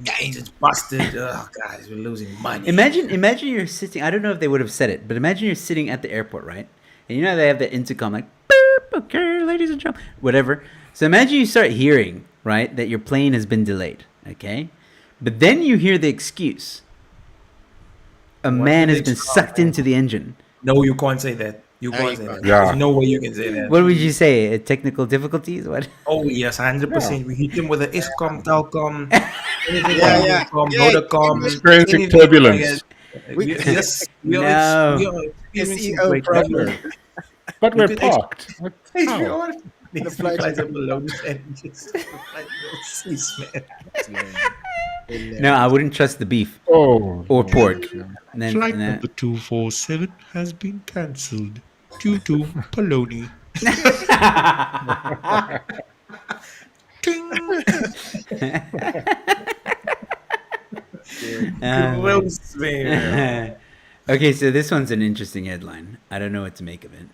guys, it's busted. Oh, guys, we're losing money. Imagine you're sitting. I don't know if they would have said it, but imagine you're sitting at the airport, right? And you know they have the intercom like, "Beep, okay, ladies and gentlemen," whatever. So imagine you start hearing, right, that your plane has been delayed, okay? But then you hear the excuse: a man has been sucked into the engine. No, you can't say that. You can't say that. Yeah. There's no way you can say that. What would you say? Technical difficulties? What? Oh, yes, 100%. We hit them with an ESCOM, Telcom, anything Yeah. Vodacom. Experiencing anything turbulence. like that. Yes, we No. are experiencing SEO great problem. turbulence. But we're could parked. Hey, How? you know what? The These flights flights are below the sandwiches. The flights don't cease, man. No, I wouldn't trust the beef Oh. or pork. And then, Flight and then- number 247 has been cancelled due to polony. Gross, man. Okay, so this one's an interesting headline. I don't know what to make of it.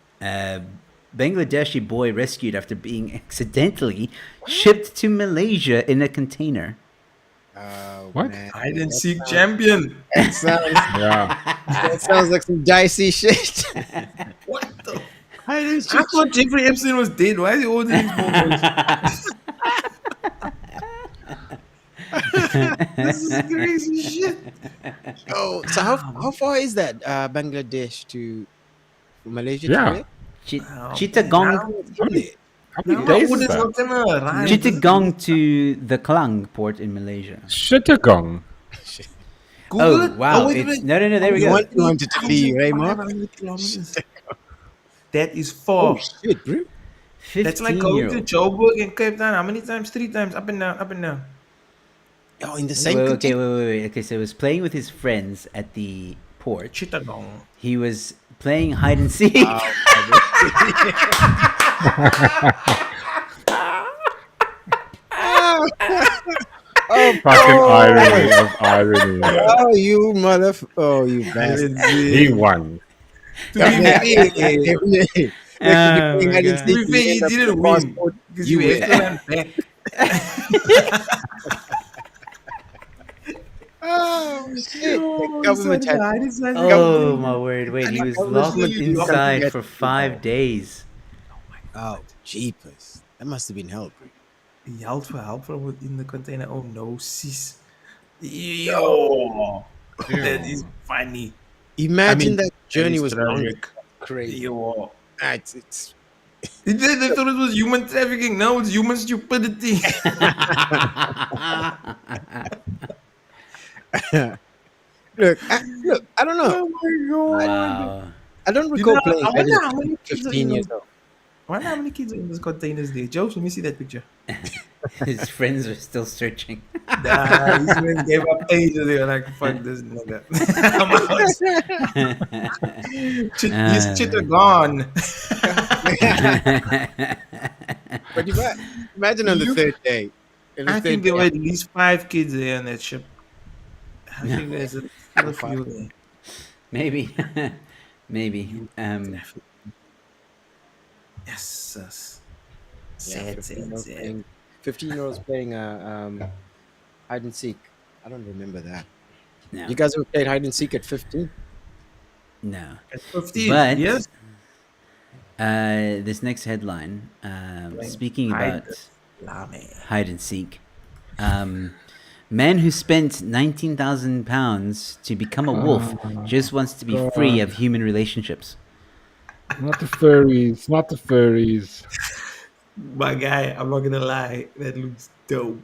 Bangladeshi boy rescued after being accidentally shipped to Malaysia in a container. What? Hide and seek champion. That sounds, Yeah. that sounds like some dicey shit. What the? I thought Jeffrey Epstein was dead. Why is he ordering these momos? This is crazy shit. Oh, so how far is that Bangladesh to Malaysia? Yeah. Chittagong, How many No, days what is is that? not gonna rhyme? Chittagong to the Klang port in Malaysia. Chittagong. Google Oh it. wow! wait, It's, wait. no, there we You go. wanted to leave, right, Mark? 500 kilometers. That is Oh far. shit, bro! That's like going to Joburg and Cape Town. How many times? 3 times. Up and down. Up and down. Oh, in the same Wait. country. Okay, so he was playing with his friends at the port. Chittagong. He was playing hide and seek. Fucking irony of irony. Oh, you Oh, you bastard! He won. To be fair, Oh, my to be fair, he didn't win. Because you have to land back. Oh shit! The government had Oh my word! Wait, he was I was locked really inside lucky for that- 5 days. Oh, jeepers! That must have been hell, bro. He yelled for help from within the container. Oh no, sis. Yo. That is funny. Imagine that journey is was long. tragic. Crazy. Yo. It's They thought it was human trafficking. Now it's human stupidity. look. I don't know. Wow! I don't recall know, playing I wonder Reddit how many at kids are 15 in years those- old. I wonder how many kids are in those containers there. Joe, let me see that picture. His friends are still searching. Nah, these men gave up ages. They were like, fuck this nigga. I'm out. His shit are gone. But imagine on the You- third day. On the I third think there day, were at least 5 kids there on that ship. I think there's a few there. Maybe, maybe. Yes, yes. yeah, Sad, sad, sad. 15-year-olds playing hide and seek. I don't remember that. No, You guys ever played hide and seek at 15? no. At 15, But yes. this next headline, speaking hide about La, man. hide and seek, Man who spent 19,000 pounds to become a wolf just wants to be free of human relationships. Not the furries. Not the furries. My guy, I'm not gonna lie, that looks dope.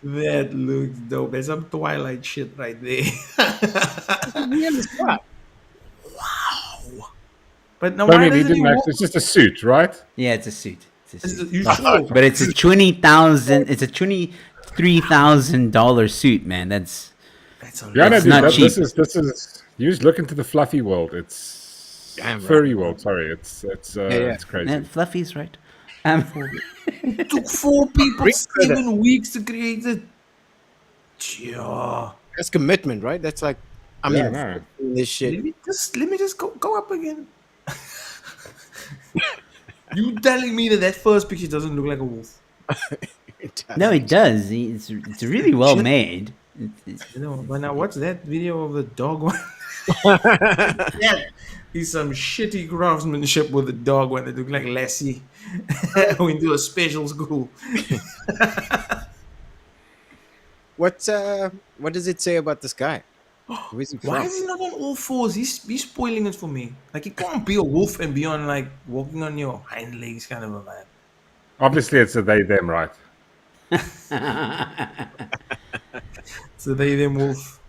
That looks dope. There's some Twilight shit right there. But no, I why mean, he doesn't he didn't walk? actually. It's just a suit, right? Yeah, it's a suit. It's a suit. You sure? But it's a $20,000. It's a $23,000 suit, man. That's That's a Yeah, lot. no, It's dude, not this cheap. is. You just look into the fluffy world. It's Damn right. furry world. Sorry, it's yeah. it's crazy. yeah, Fluffy's right. It took 4 people Rick 7 weeks to create it. Yeah. That's commitment, right? That's like, I Yeah, mean, no. this shit. Let me just go up again. You telling me that first picture doesn't look like a wolf? No, it does. It's really well made. You know, but now what's that video of the dog one? Yeah, he's some shitty craftsmanship with the dog one that look like Lassie. Went to a special school. What does it say about this guy? Where's he Why from? is he not on all fours? He's spoiling it for me. Like, you can't be a wolf and be on, like, walking on your hind legs kind of a vibe. Obviously, it's a they them, right? So they them wolf.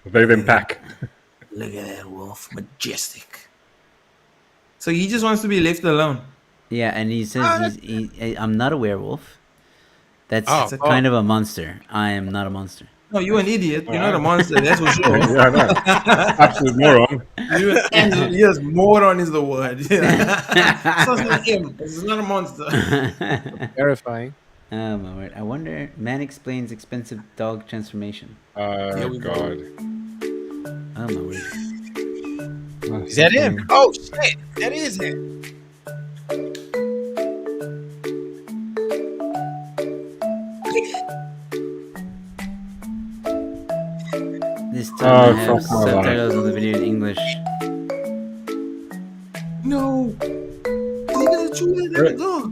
They them pack. Look at that wolf, majestic. So he just wants to be left alone. Yeah, and he says I'm not a werewolf. That's Oh, kind of a monster. I am not a monster. No, you're an idiot. You're not a monster. That's for sure. Yeah, I know. Absolute moron. Yes, moron is the word. Sounds like him. This is not a monster. Terrifying. Oh my word! I wonder. Man explains expensive dog transformation. Oh we go. god. Oh my word! Is that him? Oh shit, that is him. This time I have fuck my life. subtitles on the video in English. No. They're gonna shoot at the dog.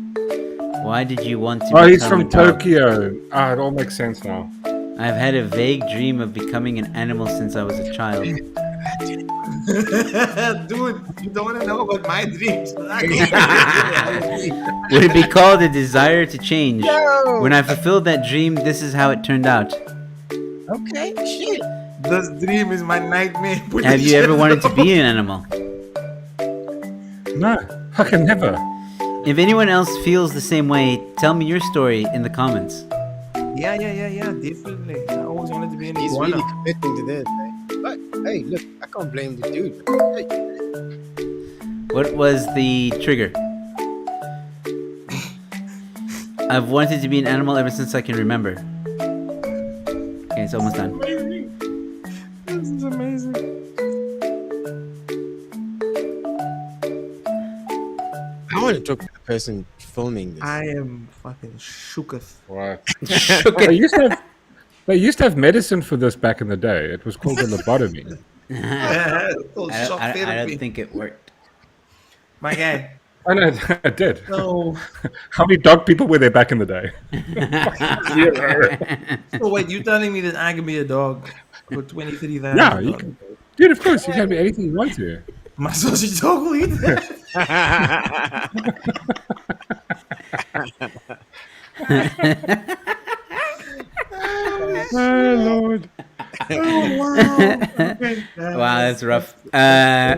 Why did you want to? Oh, he's become from a dog? Tokyo. Ah, it all makes sense now. I've had a vague dream of becoming an animal since I was a child. Dude, you don't want to know about my dreams. Would it be called a desire to change? When I fulfilled that dream, this is how it turned out. Okay, shit. This dream is my nightmare. Have you ever wanted to be an animal? No, I can never. If anyone else feels the same way, tell me your story in the comments. Yeah, definitely. I always wanted to be an He's iguana. really committing to this. Man. But hey, look, I can't blame the dude. Hey. What was the trigger? I've wanted to be an animal ever since I can remember. Okay, it's almost done. This is amazing. I want to talk to the person filming this. I am fucking shooketh. Right. They used to have medicine for this back in the day. It was called a lobotomy. I don't think it worked. My guy. I know, it did. So, How many dog people were there back in the day? so wait, you telling me that I can be a dog for 23,000? Yeah, you can. Dude, of course, you can be anything you want to. My sausage dog will eat that. Oh, Lord. Oh, wow. Okay. Wow, that's rough. All All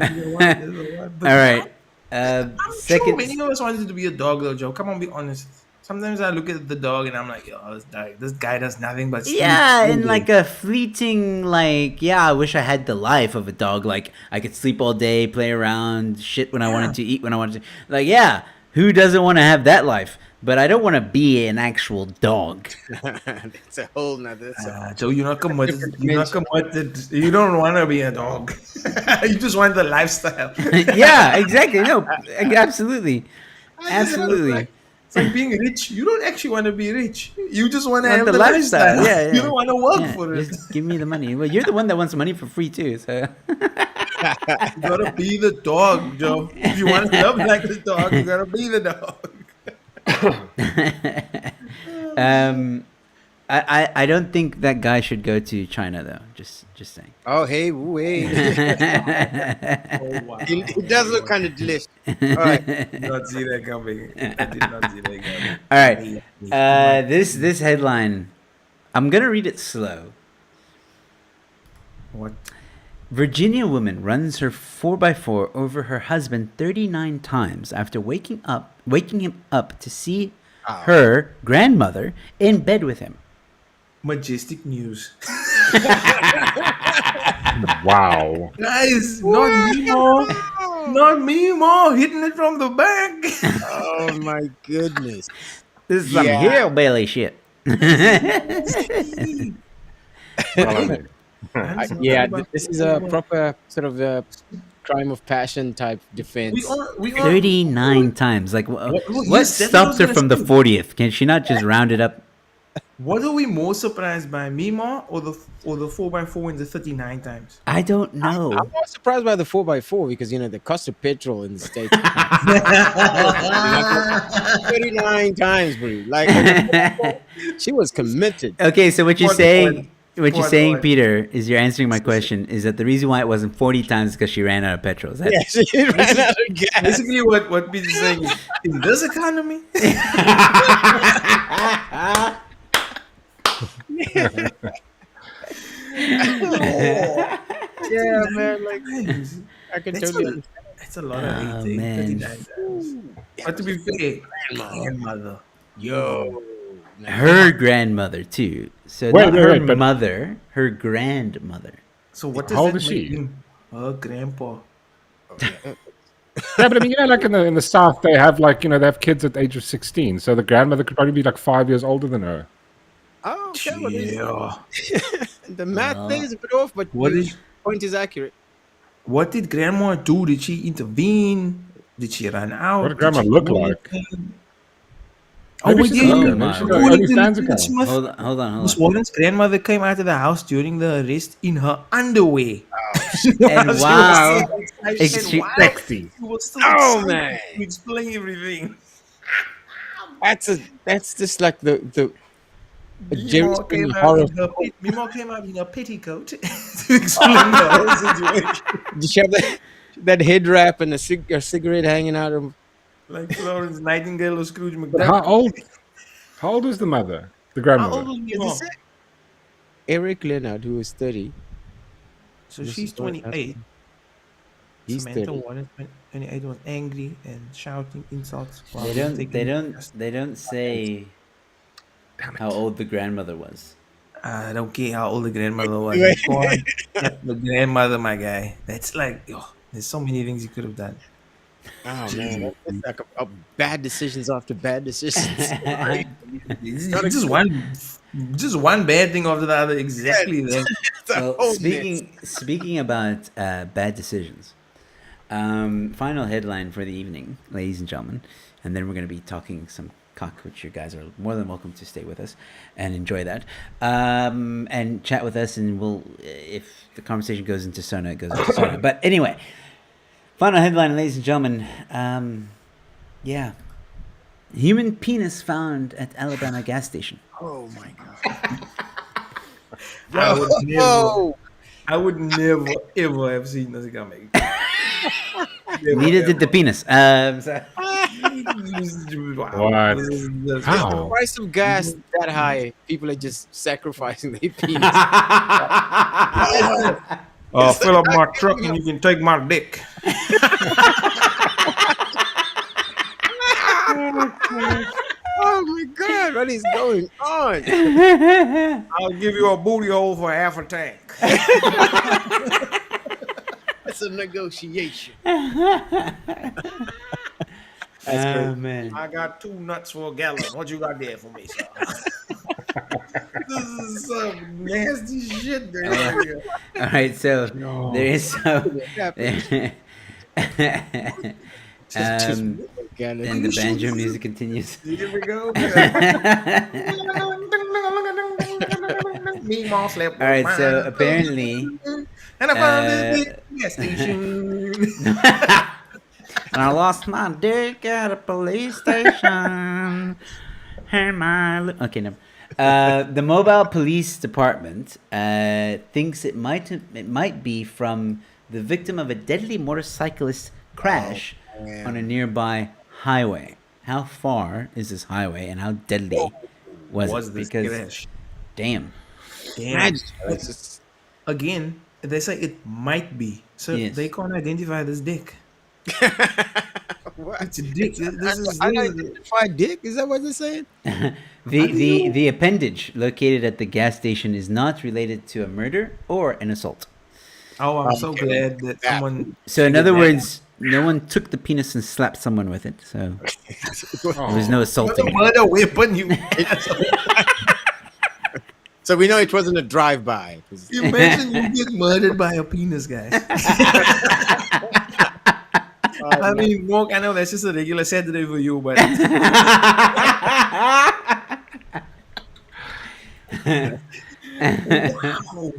right. I'm Second. sure many of us wanted to be a dog, though, Joe. Come on, be honest. Sometimes I look at the dog and I'm like, yo, this guy does nothing but sleep Yeah, all in day. like a fleeting, like, yeah, I wish I had the life of a dog. Like, I could sleep all day, play around, shit when I wanted to, eat when I wanted to. Like, yeah, who doesn't want to have that life? But I don't want to be an actual dog. It's a whole nother. Joe, you're not committed. You're not committed. You don't want to be a dog. You just want the lifestyle. Yeah, exactly. No, absolutely. Absolutely. It's like being rich. You don't actually want to be rich. You just want to Want have the the lifestyle. lifestyle. Yeah, yeah. You don't want to work Yeah, for it. just give me the money. Well, you're the one that wants money for free too. So You gotta be the dog, Joe. If you want to love like the dog, you gotta be the dog. I don't think that guy should go to China though. Just saying. Oh, hey, wait. Oh, wow. It does look kind of delicious. All right. Did not see that coming. I did not see that coming. All right. This headline, I'm gonna read it slow. What? Virginia woman runs her 4x4 over her husband 39 times after waking him up to see her grandmother in bed with him. Majestic news. Wow. Guys, not me more. Not me more. Hitting it from the back. Oh, my goodness. This is some Yeah. hillbilly shit. Yeah, this is a proper sort of a crime of passion type defense. We are 39 times. Like, What- what yes, that's stops what I her was from the gonna 40th? Can she not just round it up? What are we more surprised by, Mima or the 4x4 in the 39 times? I don't know. I'm not surprised by the 4x4 because the cost of petrol in the States 39 times, bro. Like she was committed. Okay, so what you're What- saying, what- Peter, is you're answering my question. Is that the reason why it wasn't 40 times because she ran out of petrol? Is that Yeah, she ran out of gas. Basically, what Peter's saying is, in this economy, Yeah, man. Like I can that's totally a, understand. that's a lot of Oh, eating. man. 39 times. But to be fair, grandmother. Yo. her grandmother too? So Wait, not wait, her wait, but- mother, her grandmother. So what does How old that is make she? him? Her grandpa. Yeah, but I mean, like in the South, they have they have kids at the age of 16. So the grandmother could probably be like 5 years older than her. Oh, okay. Well, Yeah. the math there is a bit off, but What the is- point is accurate. What did grandma do? Did she intervene? Did she run out? What did Did grandma she look do like? anything? Maybe Oh, she's yeah. a hooker. Oh, Maybe she's my. an According to OnlyFans Elizabeth account. Smith, Hold on. Miss Warren's grandmother came out of the house during the arrest in her underwear. And wow, She Sexy. was still Oh, excited man. to explain everything. That's just like the Jerry Mimo Springer came, horror. Mimo came out in a petticoat to explain the whole situation. Did she have that head wrap and a cigarette hanging out of? Like Florence Nightingale or Scrooge But McDuck. how old is the mother? The How grandmother? old was Mimo? Eric Leonard, who was 30. So This she's is what 28. He's Samantha 30. Warren, 28, was angry and shouting insults. while they he was don't taking- they don't say how old the grandmother was. I don't care how old the grandmother was. Wait. Go on. The grandmother, my guy. That's like, there's so many things you could have done. Oh man, that's like a bad decisions after bad decisions. Just one bad thing after the other. Exactly. That. Well, Oh, speaking about bad decisions, final headline for the evening, ladies and gentlemen, and then we're going to be talking some cock, which you guys are more than welcome to stay with us and enjoy that, and chat with us, and we'll, if the conversation goes into Sona, it goes into Sona. But anyway, final headline, ladies and gentlemen. Yeah, human penis found at Alabama gas station. Oh my god. I would never, ever have seen this coming. Neither did the penis. So- Wow. What? This is just- How? The price of gas that high, people are just sacrificing their penis. Fill up my truck and you can take my dick. Oh my god, what is going on? I'll give you a booty hole for half a tank. It's a negotiation. man. I got 2 nuts for a gallon. What you got there for me, sir? This is some nasty shit there. All right, so there is some. And the banjo music continues. Here we go. Me, mom, slap. All right, so apparently, And I found this gas station. I lost my dick at a police station. Okay, no. The mobile police department thinks it might be from the victim of a deadly motorcyclist crash on a nearby highway. How far is this highway, and how deadly was it? this Because crash? damn. Damn. It's just- Again, they say it might be, so Yes. they can't identify this dick. what? It's a dick. This is Unidentified dick? Is that what they're saying? The appendage located at the gas station is not related to a murder or an assault. Oh, I'm so glad that someone. So, in figured other that words, no one took the penis and slapped someone with it. So there was no out. assaulting. What a murder weapon, you. So we know it wasn't a drive-by. It was- Imagine you get murdered by a penis, guys. I mean, Mark, I know that's just a regular Saturday for you, but wow,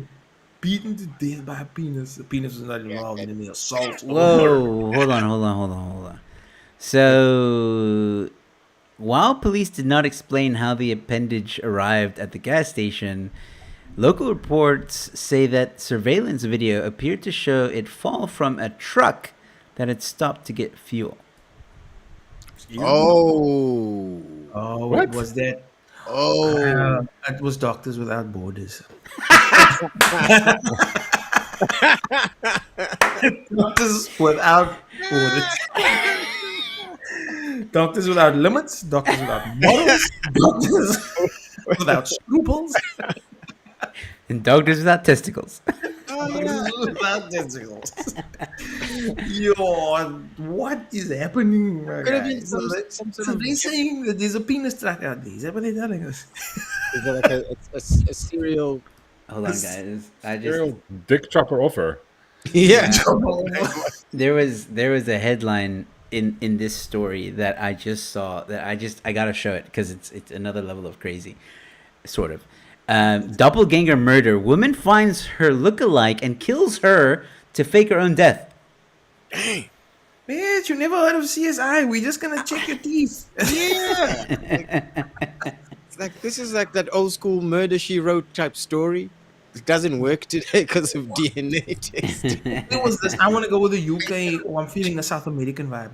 beaten to death by a penis. The penis was not involved in the assault. Whoa, hold on. So, while police did not explain how the appendage arrived at the gas station, local reports say that surveillance video appeared to show it fall from a truck that had stopped to get fuel. Oh. Oh, What? what was that? Oh. That was Doctors Without Borders. Doctors Without Borders. Doctors Without Limits. Doctors Without Morals. Doctors Without Scruples. And doctors without testicles. Doctors Without Testicles. Yo, what is happening, my Could have guy? been So some sort so of- they're saying that there's a penis truck out there. Is that what they're telling us? Is that like a serial? Hold on, guys. I just Real dick chopper offer. Yeah. there was a headline in this story that I just saw that I gotta show it because it's another level of crazy, sort of. Doppelganger murder. Woman finds her lookalike and kills her to fake her own death. Bitch, you never heard of CSI. We're just gonna check your teeth. Yeah. It's like this is like that old school Murder She Wrote type story. It doesn't work today because of DNA testing. It was this. I want to go with the UK, or I'm feeling a South American vibe.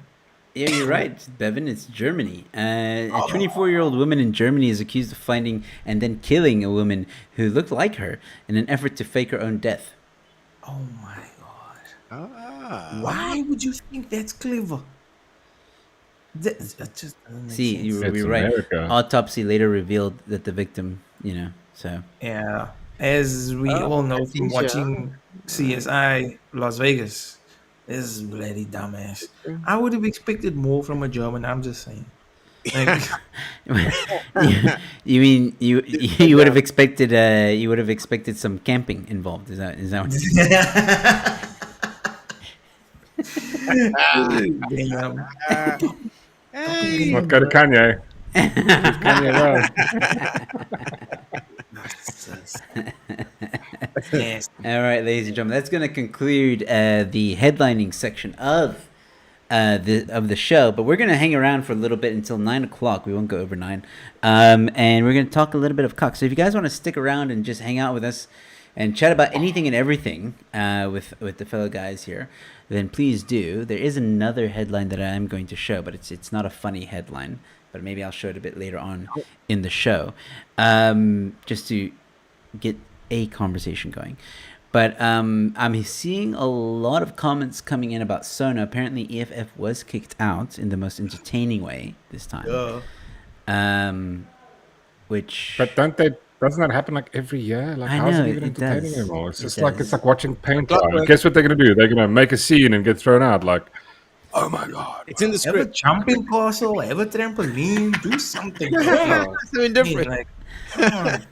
Yeah, you're right, Bevan. It's Germany. A 24-year-old woman in Germany is accused of finding and then killing a woman who looked like her in an effort to fake her own death. Oh my god! Ah. Why would you think that's clever? That just doesn't make See, sense. you It's were right. America. Autopsy later revealed that the victim, so. Yeah, as we all know from watching CSI Las Vegas, this is bloody dumbass. I would have expected more from a German. I'm just saying. Like, you mean you would have expected some camping involved? Is that what you're damn. Hey. Not go to Kanye. Give Kanye Yes. All right, ladies and gentlemen, that's going to conclude the headlining section of the show. But we're going to hang around for a little bit until 9 o'clock. We won't go over 9, and we're going to talk a little bit of cock. So if you guys want to stick around and just hang out with us and chat about anything and everything with the fellow guys here, then please do. There is another headline that I am going to show, but it's not a funny headline. But maybe I'll show it a bit later on in the show, just to get a conversation going. But I'm seeing a lot of comments coming in about Sona. Apparently EFF was kicked out in the most entertaining way this time. Which But doesn't that happen like every year? Like I how's know, it even it entertaining does. anymore? It's It just like does. it's like watching paint dry. Clockwork. Guess what they're gonna do? They're gonna make a scene and get thrown out. Like, oh my god! It's in the Have a script. jumping castle, have a trampoline, do something. Something different. Like, come on.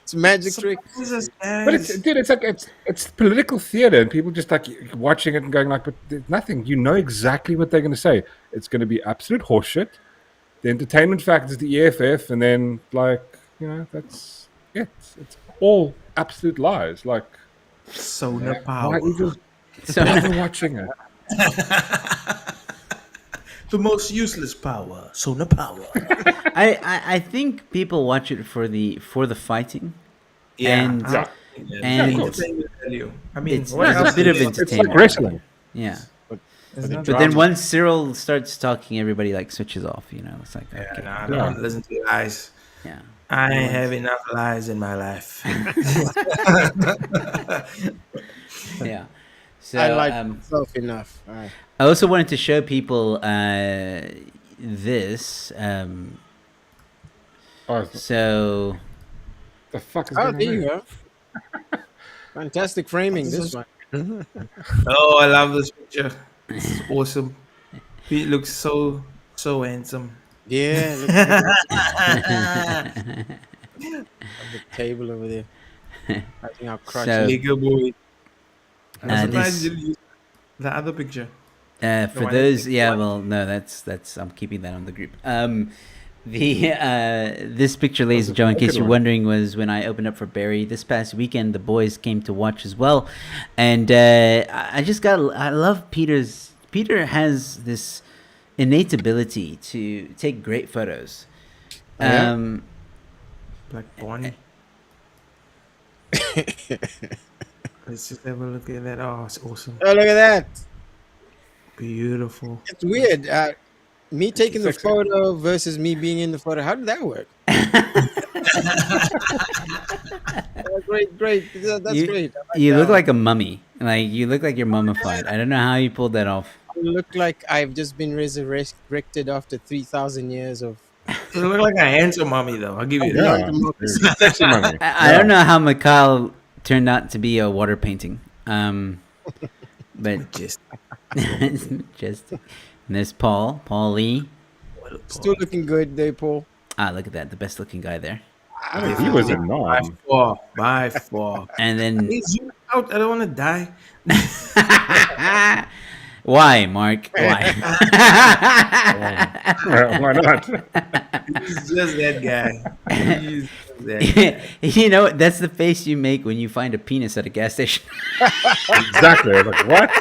It's a magic trick. Surprise us, But it's guys. dude, it's like it's political theater, and people just like watching it and going like, but there's nothing. You know exactly what they're gonna say. It's gonna be absolute horseshit. The entertainment factor is the EFF, and then like that's it. It's all absolute lies. Like, Solar why power. even so bother watching it? The most useless power, Sona power. I think people watch it for the fighting. And- I- and- entertainment value. I mean, It's, what it's else a bit of is there? It's entertainment. like wrestling. Yeah. There's no But then drama. once Cyril starts talking, everybody like switches off. You know, it's like okay, Nah, I don't listen to your lies. yeah. I have enough lies in my life. Yeah. So I like myself enough. All right. I also wanted to show people this. Oh, So the fuck is Oh, going there on you there? go. Fantastic framing. This one. Oh, I love this picture. It's awesome. Pete looks so handsome. Yeah. Look at the table over there. I think I'll crush So- it. Lego boy. I'm surprised this- you didn't use the other picture. for No, I those, think- yeah, well, no, that's I'm keeping that on the group. This picture, ladies and gentlemen, in case you're wondering, was when I opened up for Barry this past weekend. The boys came to watch as well, and I love Peter's. Peter has this innate ability to take great photos. yeah? Black Bonnie. Let's just have a look at that. Oh, it's awesome. Oh, look at that. Beautiful. It's weird. Me taking the photo versus me being in the photo. How did that work? Great. That's You- great. I You that look one. like a mummy. Like you look like you're mummified. I don't know how you pulled that off. I look like I've just been resurrected after 3,000 years of. You look like a handsome mommy, though. I'll give you Yeah, that. it's sexy money. I don't know how Mikhail turned out to be a water painting. But Just just and there's Paul Lee. Still looking good there, Paul. Ah, look at that, the best looking guy there. He was a by nom. far, by far. And then Hey, zoom out. I don't want to die. why, Mark? Why? Why not? He's just that guy. He's just that guy. You know, that's the face you make when you find a penis at a gas station. Exactly. I was like, what?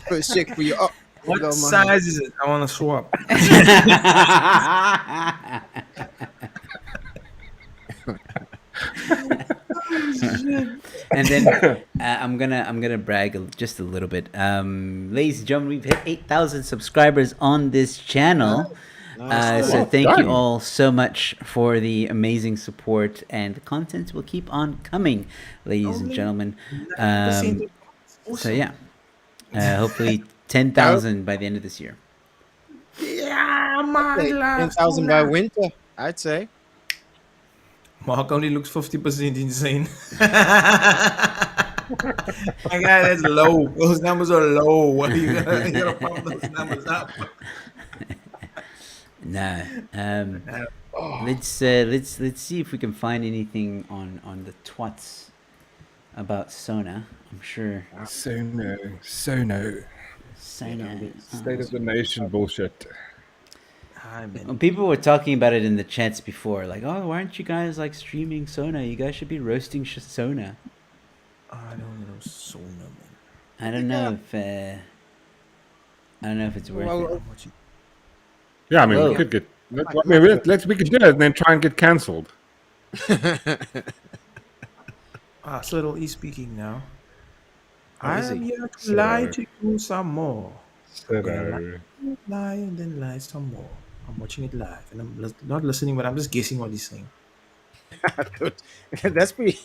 First check for you. Oh, What go, size is it? I want to swap. And then I'm gonna brag just a little bit. Ladies and gentlemen, we've hit 8,000 subscribers on this channel. So Well thank done. you all so much for the amazing support, and the content will keep on coming, ladies and gentlemen. So yeah, hopefully 10,000 by the end of this year. Yeah, my love. 10,000 by winter, I'd say. Mark only looks 50% insane. My guy, that's low. Those numbers are low. You gotta pump those numbers up. No. Let's see if we can find anything on the twats about Sona. I'm sure So no. Sona. State of the nation bullshit. Well, people were talking about it in the chats before, like, "Oh, why aren't you guys like streaming Sona? You guys should be roasting Sona." I don't know, Sona, man. I don't know if it's worth it. Yeah, I mean, Whoa. we could get. We could do it and then try and get cancelled. So it'll e speaking now. How I is am he? here to lie to you some more. So, Lie and then lie some more. I'm watching it live and I'm not listening, but I'm just guessing what he's saying. That's pretty.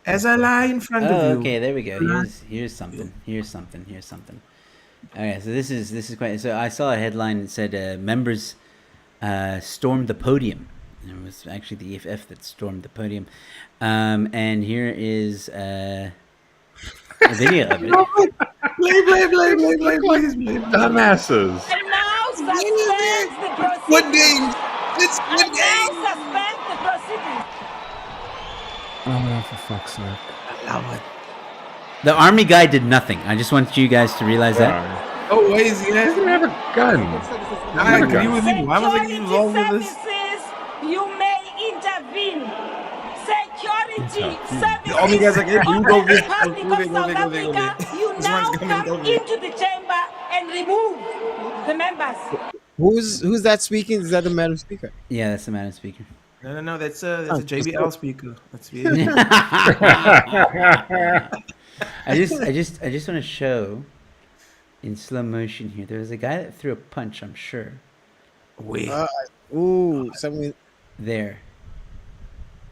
As I lie in front of Oh, you. okay, there we go. Here's something. Okay, so this is quite. So I saw a headline that said members stormed the podium. And it was actually the EFF that stormed the podium. And here is a video of it. Play, please, play. dumbasses. And now suspend the proceedings. What game? It's And what now game? suspend the proceedings. Oh, for fuck's sake. I love it. The army guy did nothing. I just want you guys to realize that. Oh, wait, is he He doesn't have a gun. I agree gun. with you. Why was I Security involved with this? services, you may intervene. Security services army guy's like, hey, you of go the this, Republic go of there, go South there, go there, go there. Africa, you This now one's coming, go come there. into the chamber and remove the members. Who's that speaking? Is that the Madam Speaker? Yeah, that's the Madam Speaker. No, that's a JBL speaker. That's weird. I just want to show in slow motion here. There was a guy that threw a punch. I'm sure Wait. Ooh, something. there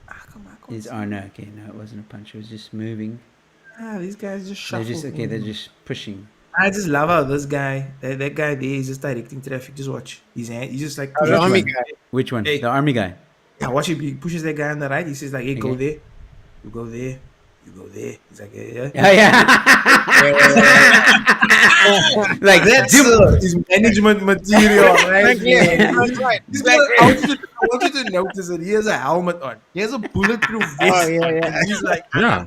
Come on. is. Oh no, okay, no, it wasn't a punch. It was just moving. These guys just They're shuffle. just okay. They're just pushing. I just love how this guy, that guy there, is just directing traffic. Just watch. He's just like, The army guy. Which one? Hey. The army guy. yeah, watch him. He pushes that guy on the right. He says like, hey, go Okay. there. You go there. You go there. He's like, yeah. Yeah. Like That's his management material, right? That's right. He's like, I want you to notice that he has a helmet on. He has a bulletproof vest. Oh, yeah. And he's like, Yeah.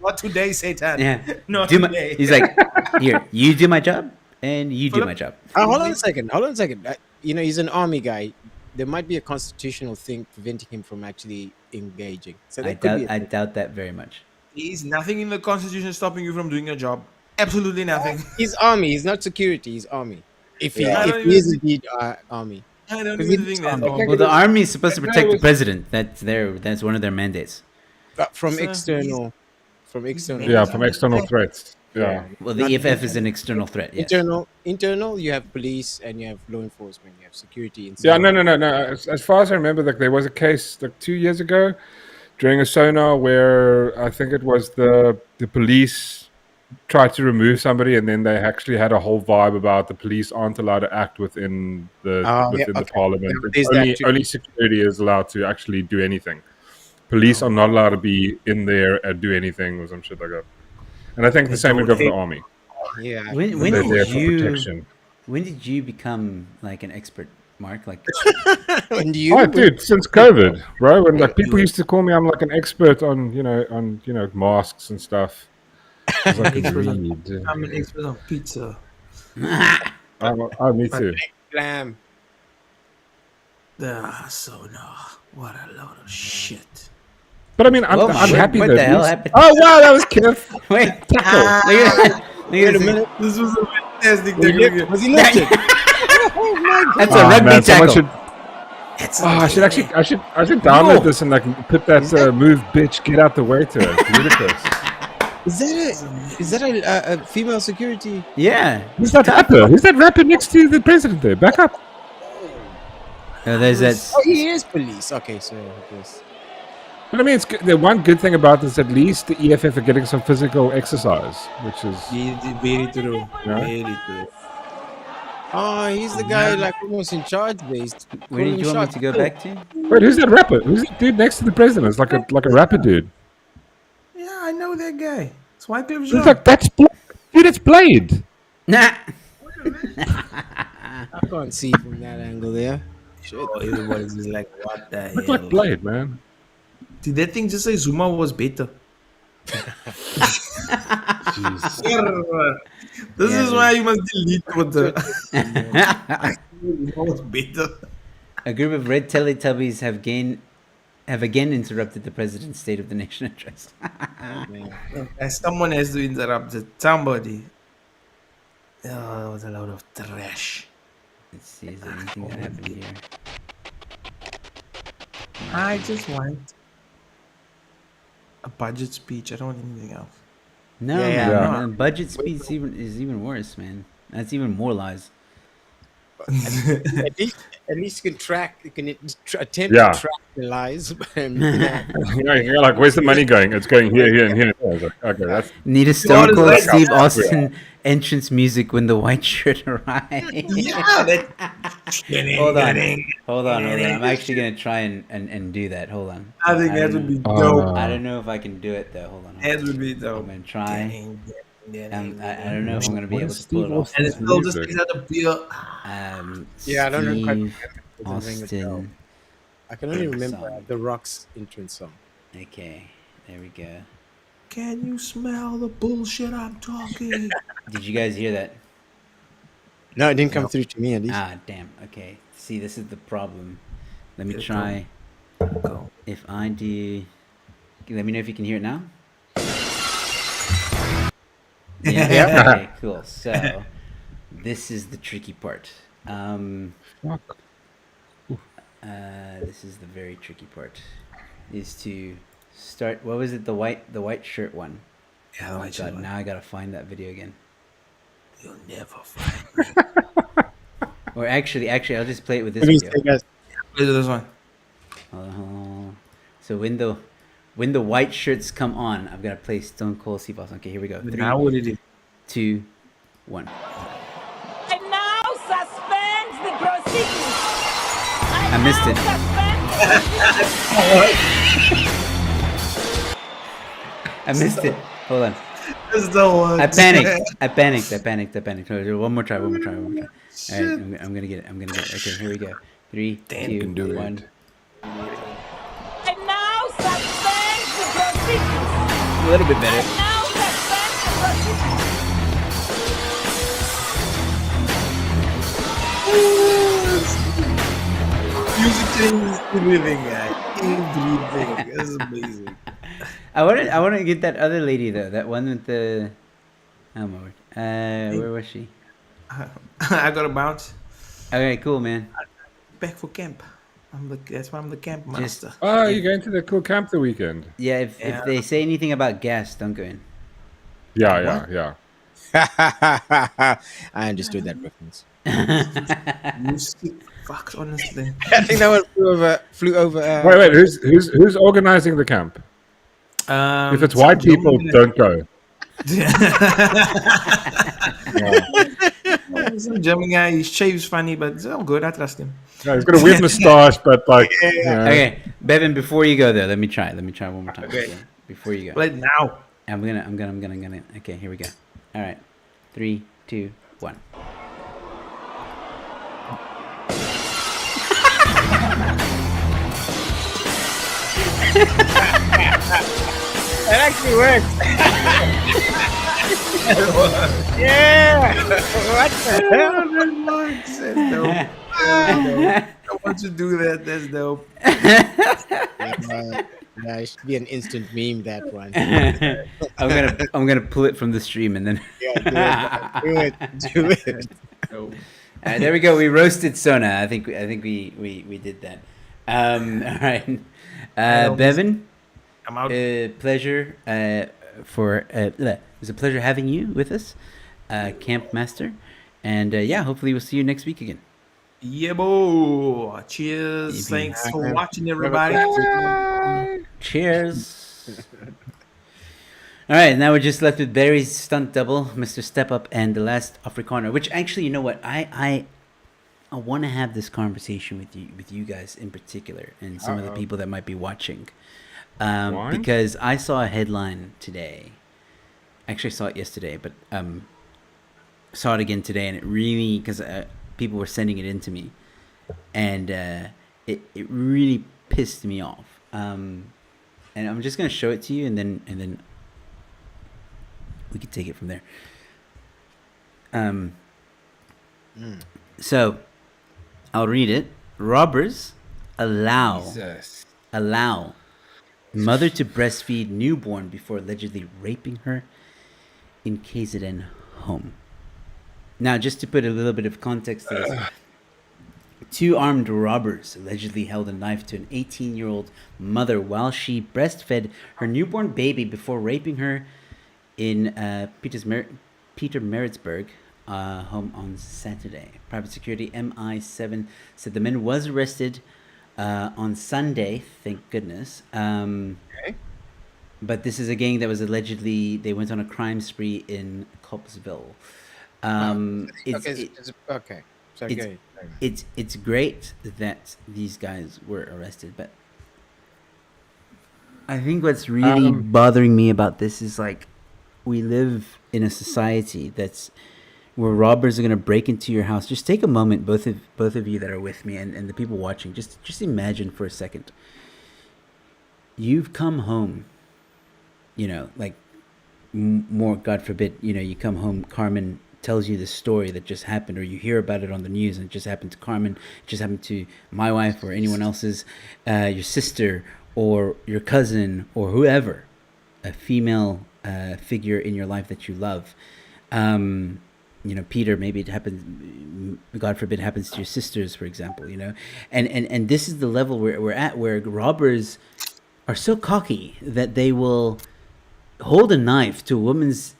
not today, Satan. yeah. Not Do my, today. he's like, here, you do my job, and you do Philip? my job. Hold on a second. He's an army guy. There might be a constitutional thing preventing him from actually engaging. So I that could be. doubt. I doubt that very much. There's nothing in the Constitution stopping you from doing your job. Absolutely nothing. He's army. He's not security. He's army. If he Yeah. if he is indeed army. I don't Because even it's think that. army. Well, the army is supposed to That guy protect the was- president. That's one of their mandates. From So external. Yeah, from external threats. Yeah. Well, the EFF is an external threat. Yes. Internal. You have police and you have law enforcement. You have security. And Yeah, no. As far as I remember, like there was a case like 2 years ago during a sonar where I think it was the police tried to remove somebody, and then they actually had a whole vibe about the police aren't allowed to act within the the parliament. Yeah, It's there's that too. only security is allowed to actually do anything. Police are not allowed to be in there and do anything or some shit like that. And I think the same would go for the army. Yeah. When They're there did for you protection. when did you become like an expert, Mark? Like And you. Oh, dude, since COVID, bro, when like people used to call me, I'm like an expert on masks and stuff. I was like, read. I'm an expert on pizza. Oh, me too. Blam. So no. What a load of shit. But I mean, I'm Whoa, happy what that the hell these- happened? Oh wow, that was Kenneth. wait, look at that. Look Wait at a this. minute. This was a fantastic Was thing. he lifted? That's a Oh, rugby man, tackle. someone should. I should actually, I should download this and like put that move, bitch, get out the way to it. It's ludicrous. Is that a female security? Yeah. Who's that rapper? Who's that rapper next to the president there? Back up. There's that. Oh, he is police. Okay, so I guess. But I mean, it's good. The one good thing about this, at least the EFF are getting some physical exercise, which is Very true. Yeah. Very true. Oh, he's the guy like almost in charge based. Where did you want me to go back to? wait. Who's that rapper? Who's the dude next to the president? It's like a rapper dude. Yeah, I know that guy. It's Wycliffe It's Jean. like dude, it's Blade. Nah. I can't see from that angle there. Oh, everybody's just like, what the Look hell? like Blade, man. Did that thing just say Zuma was better? This is why you must delete Twitter. Zuma was better. A group of red Teletubbies have again interrupted the president's State of the Nation address. And someone has to interrupt it. Somebody. Oh, that was a lot of trash. Let's see, is there anything that happened here? I just want a budget speech. I don't want anything else. No, Yeah, man. no. no, budget speed is even worse, man. That's even more lies. At least you can track. You can attempt Yeah. to track the lies. You're like, where's the money going? It's going here, here, and here. I was like, okay, that's Need a Stone is Cold like Steve outside. Austin entrance music when the white shirt arrives. Yeah, that. Hold on. I'm actually gonna try and do that. Hold on. I think that don't would be know. dope. I don't know if I can do it though. Hold on. That would be dope. I'm gonna try. I don't know if I'm gonna be able to pull it off. And it still just takes out a beer. Yeah, I don't know quite- Steve doesn't ring a bell. Austin. I can only remember Song. the Rock's entrance song. Okay, there we go. Can you smell the bullshit I'm talking? Did you guys hear that? No, it didn't come through to me at least. Ah, damn. Okay. See, this is the problem. Let me Here it try. Go. If I do, let me know if you can hear it now. Yeah. Yeah. Okay. Cool. So this is the tricky part. Fuck. This is the very tricky part. Is to start. What was it? The white shirt one. Yeah, Oh the my white shirt god! one. Now I gotta find that video again. You'll never find. Or actually, I'll just play it with this What do you video. say, guys? Play this one. So when the white shirts come on, I've got to play Stone Cold Steve Austin. Okay, here we go. Three, Now what it is? 2, 1. I now suspend the proceedings. I missed it. I missed it. Hold on. This is the one. I panicked. No, one more try. All right, I'm gonna get it. Okay, here we go. 3, Damn, 2, do it. 1. I now suspend the proceedings. A little bit better. Now suspend the proceedings. Music changes everything, guy. Everything. This is amazing. I want to get that other lady though. That one with the. Oh my word. Where was she? I gotta bounce. Okay, cool, man. Back for camp. That's why I'm the camp master. Oh, you're going to the cool camp the weekend? Yeah, if they say anything about gas, don't go in. Yeah. I understood that reference. You sick fucks, honestly. I think that one flew over. Wait. Who's organizing the camp? If it's white people, don't go. Some German guy, he shaves funny, but it's all good. I trust him. No, he's got a weird moustache, but like, you know. Okay, Bevan, before you go there, let me try one more time. Okay. Yeah, before you go. Play it now. I'm gonna. Okay, here we go. All right, 3, 2, 1. That actually works. Yeah. What the hell? That's dope. I want you to do that. That's dope. Yeah, it should be an instant meme. That one. I'm gonna pull it from the stream and then. Yeah, do it. All right, there we go. We roasted Sona. I think we did that. All right, Bevan. I'm out. Pleasure. It was a pleasure having you with us, Camp Master, and yeah, hopefully we'll see you next week again. Yeah, boo. Cheers. Thanks for watching, everybody. Cheers. All right, now we're just left with Barry's stunt double, Mr. Step Up, and the last Afrikaner. Which actually, you know what, I want to have this conversation with you guys in particular, and some of the people that might be watching, because I saw a headline today. Actually, I saw it yesterday, but saw it again today, and it really, because people were sending it in to me, and it really pissed me off. And I'm just gonna show it to you, and then we can take it from there. So I'll read it. Robbers allow mother to breastfeed newborn before allegedly raping her in KZN home. Now, just to put a little bit of context to this, 2 armed robbers allegedly held a knife to an 18-year-old mother while she breastfed her newborn baby before raping her in Peter Maritzburg home on Saturday. Private Security MI7 said the man was arrested on Sunday, thank goodness. But this is a gang that was allegedly, they went on a crime spree in Coppsville. It's great that these guys were arrested, but I think what's really bothering me about this is, like, we live in a society that's where robbers are going to break into your house. Just take a moment, both of you that are with me and the people watching, just imagine for a second. You've come home, you know, like, more, God forbid, you know, you come home, Carmen tells you the story that just happened, or you hear about it on the news and it just happened to Carmen, it just happened to my wife or anyone else's, your sister or your cousin or whoever, a female figure in your life that you love. Peter, maybe it happens, God forbid, happens to your sisters, for example, and this is the level where we're at, where robbers are so cocky that they will hold a knife to a woman's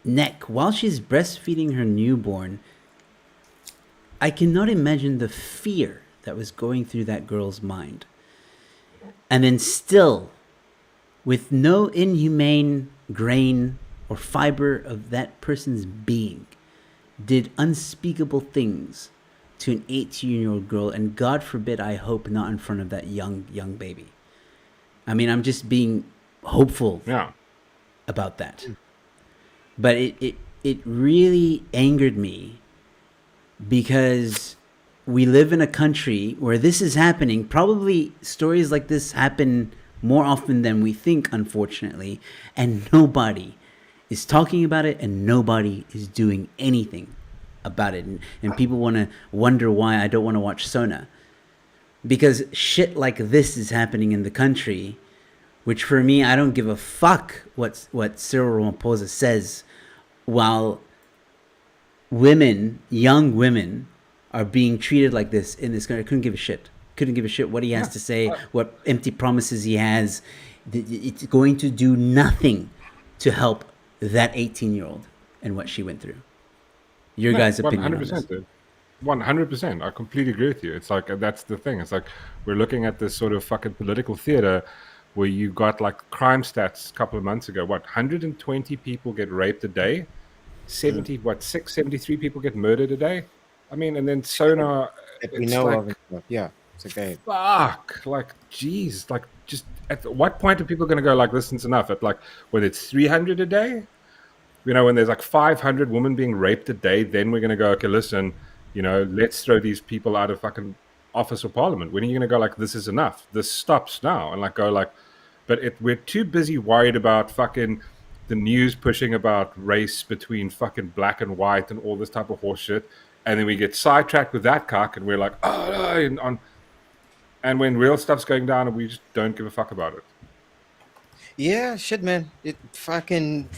neck while she's breastfeeding her newborn. I cannot imagine the fear that was going through that girl's mind. And then still, with no inhumane grain or fiber of that person's being, did unspeakable things to an 18-year-old girl, and God forbid, I hope not in front of that young baby. I mean, I'm just being hopeful about that. But it really angered me, because we live in a country where this is happening. Probably stories like this happen more often than we think, unfortunately, and nobody is talking about it, and nobody is doing anything about it. And people want to wonder why I don't want to watch Sona, because shit like this is happening in the country, which for me, I don't give a fuck what Cyril Ramaphosa says, while young women are being treated like this in this country. Couldn't give a shit what he has to say, what empty promises he has. It's going to do nothing to help that 18-year-old and what she went through. Your guys' opinion 100%, on this? dude. 100%. I completely agree with you. It's like, that's the thing. It's like we're looking at this sort of fucking political theater where you got like crime stats a couple of months ago. 120 people get raped a day. 73 people get murdered a day. I mean, and then Sona, That we it's know like, of. Yeah, it's okay. fuck, like, geez, like, just at what point are people going to go like, this is enough? At like, when it's 300 a day, when there's like 500 women being raped a day, then we're going to go, okay, listen, let's throw these people out of fucking office or parliament. When are you going to go like, this is enough? This stops now. And like, go like, but we're too busy worried about fucking the news pushing about race between fucking black and white and all this type of horse shit. And then we get sidetracked with that cock, and we're like, oh, no, and when real stuff's going down, and we just don't give a fuck about it. Yeah, shit, man. It fucking.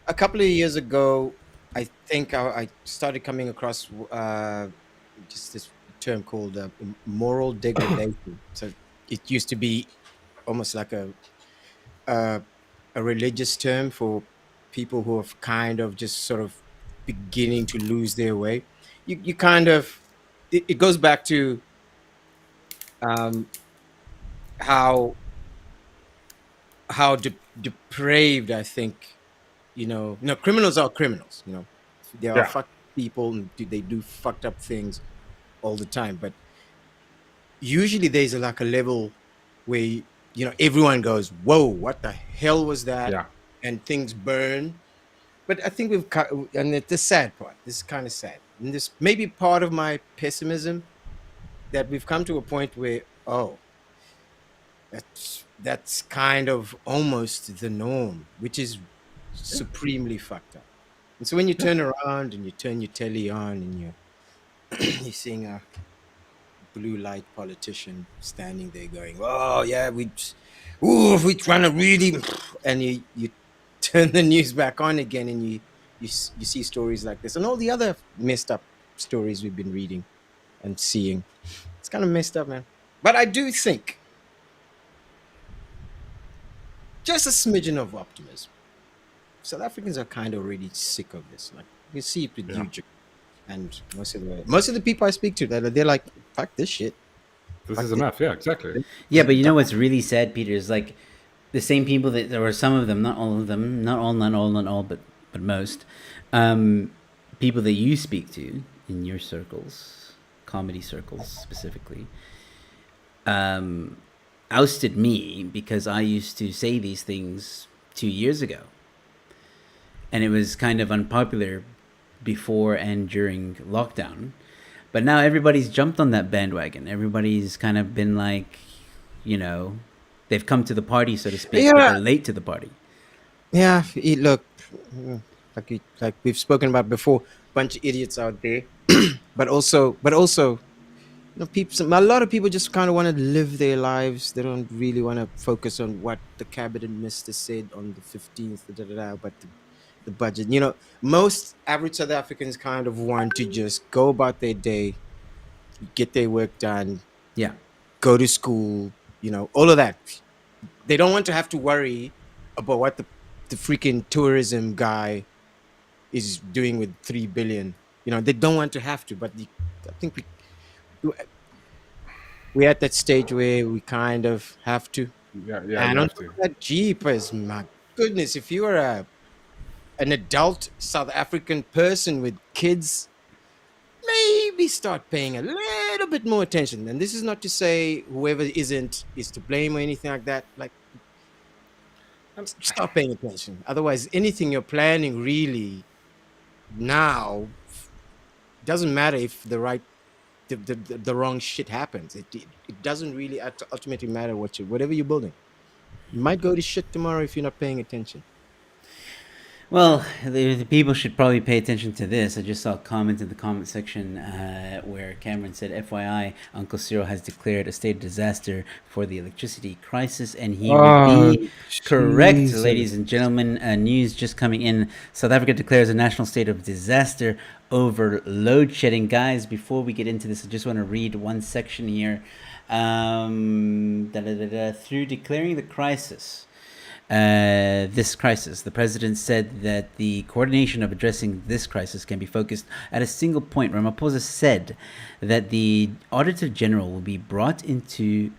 A couple of years ago, I think I started coming across just this term called moral degradation. So it used to be almost like a religious term for people who have kind of just sort of beginning to lose their way. You kind of, it goes back to how depraved, I think, criminals are criminals. They are fucked people, and they do fucked up things all the time. But usually there's like a level where everyone goes, "Whoa, what the hell was that?" Yeah. And things burn. But I think and the sad part. This is kind of sad, and this may be part of my pessimism, that we've come to a point where, that's kind of almost the norm, which is supremely fucked up. And so when you turn around and you turn your telly on and you're seeing a blue light politician standing there going, "Oh yeah, we're trying to really," and you turn the news back on again, and you see stories like this and all the other messed up stories we've been reading and seeing. It's kind of messed up, man. But I do think just a smidgen of optimism. South Africans are kind of already sick of this. Like, you see it with you, and most of the people I speak to, they're like, "Fuck this shit. This is enough." Yeah, exactly. Yeah, but you know what's really sad, Peter, is like the same people that there were some of them, not all of them, not all, but most people that you speak to in your circles, comedy circles specifically, ousted me because I used to say these things 2 years ago, and it was kind of unpopular before and during lockdown. But now everybody's jumped on that bandwagon. Everybody's kind of been like, they've come to the party, so to speak, but they're late to the party. Yeah, look, like we've spoken about before, bunch of idiots out there, but also, a lot of people just kind of want to live their lives. They don't really want to focus on what the cabinet minister said on the 15th, but the budget. You know, most average South Africans kind of want to just go about their day, get their work done, Yeah. go to school, you know, all of that. They don't want to have to worry about what the freaking tourism guy is doing with 3 billion. You know, they don't want to have to, but I think we're at that stage where we kind of have to. Yeah, yeah. And you on have top to. of that, jeepers, my goodness, if you are an adult South African person with kids, maybe start paying a little bit more attention. And this is not to say whoever isn't is to blame or anything like that. Like, start paying attention. Otherwise, anything you're planning really now doesn't matter if the wrong shit happens. It doesn't really ultimately matter whatever you're building. You might go to shit tomorrow if you're not paying attention. Well, the people should probably pay attention to this. I just saw a comment in the comment section where Cameron said, FYI, Uncle Cyril has declared a state of disaster for the electricity crisis, and he would be correct, Jesus. ladies and gentlemen. News just coming in. South Africa declares a national state of disaster over load shedding. Guys, before we get into this, I just want to read one section here. Through declaring the crisis, this crisis, the president said that the coordination of addressing this crisis can be focused at a single point. Ramaphosa said that the Auditor General will be brought into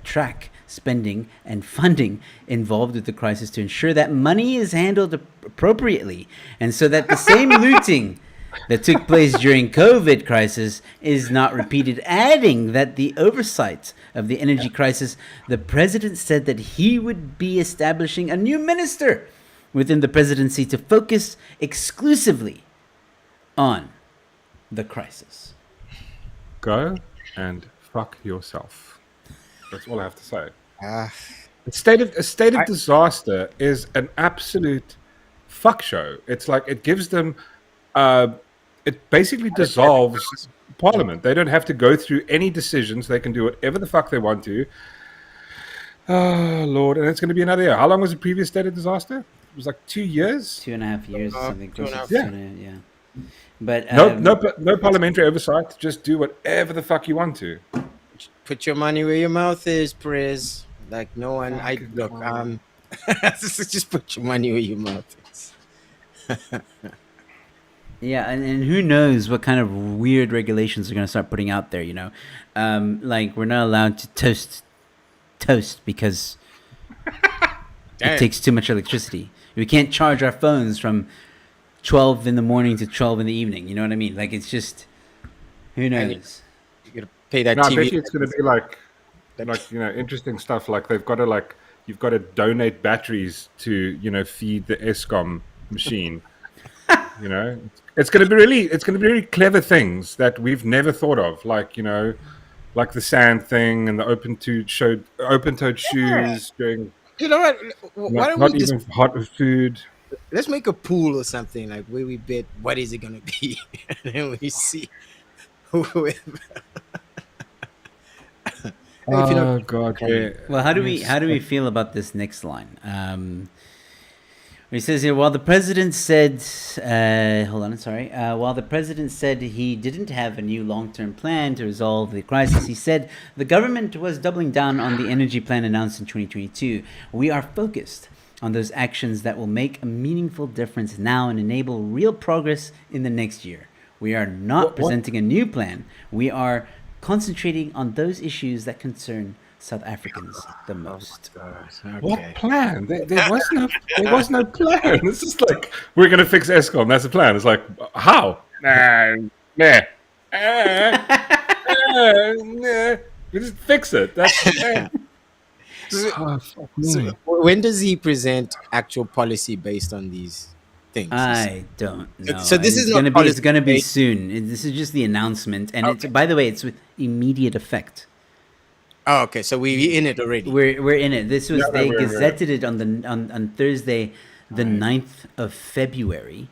track spending and funding involved with the crisis to ensure that money is handled appropriately, and so that the same looting that took place during COVID crisis is not repeated, adding that the oversight of the energy crisis, the president said that he would be establishing a new minister within the presidency to focus exclusively on the crisis. Go and fuck yourself. That's all I have to say. Ah, A state of disaster is an absolute fuck show. It's like it gives them, it basically dissolves Parliament. They don't have to go through any decisions. They can do whatever the fuck they want to. Oh Lord, and it's going to be another year. How long was the previous state of disaster? It was like 2 years. 2.5 years or something. 2.5. Yeah. But No parliamentary oversight. Just do whatever the fuck you want to. put your money where your mouth is, Perez. Like no one. Look. Just put your money where your mouth is. Yeah, and who knows what kind of weird regulations they're going to start putting out there, you know? Like, we're not allowed to toast because it takes too much electricity. We can't charge our phones from 12 in the morning to 12 in the evening, you know what I mean? Like, it's just, who knows? You gotta pay that No, I TV. bet you it's going to be like interesting stuff. Like they've got to you've got to donate batteries to feed the ESCOM machine. It's going to be really clever things that we've never thought of, like the sand thing and the open-toed shoes doing You know what? Why don't not we just even hot food. let's make a pool or something like where we bet what is it gonna be, and then we see whoever. Oh God! Yeah. Well, how do we feel about this next line? He says here, while the president said, while the president said he didn't have a new long-term plan to resolve the crisis, he said the government was doubling down on the energy plan announced in 2022. We are focused on those actions that will make a meaningful difference now and enable real progress in the next year. We are not presenting a new plan. We are concentrating on those issues that concern South Africans the most. What plan? There was no plan. It's just like we're gonna fix ESCOM. That's the plan. It's like how? Nah. We just fix it. That's So when does he present actual policy based on these things? I don't know. So this is going to not be. It's going to be policy-based? soon. This is just the announcement, and it's, by the way, it's with immediate effect. Oh, okay. So we're in it already. We're in it. This was they we're- gazetted it on Thursday, the 9th of February.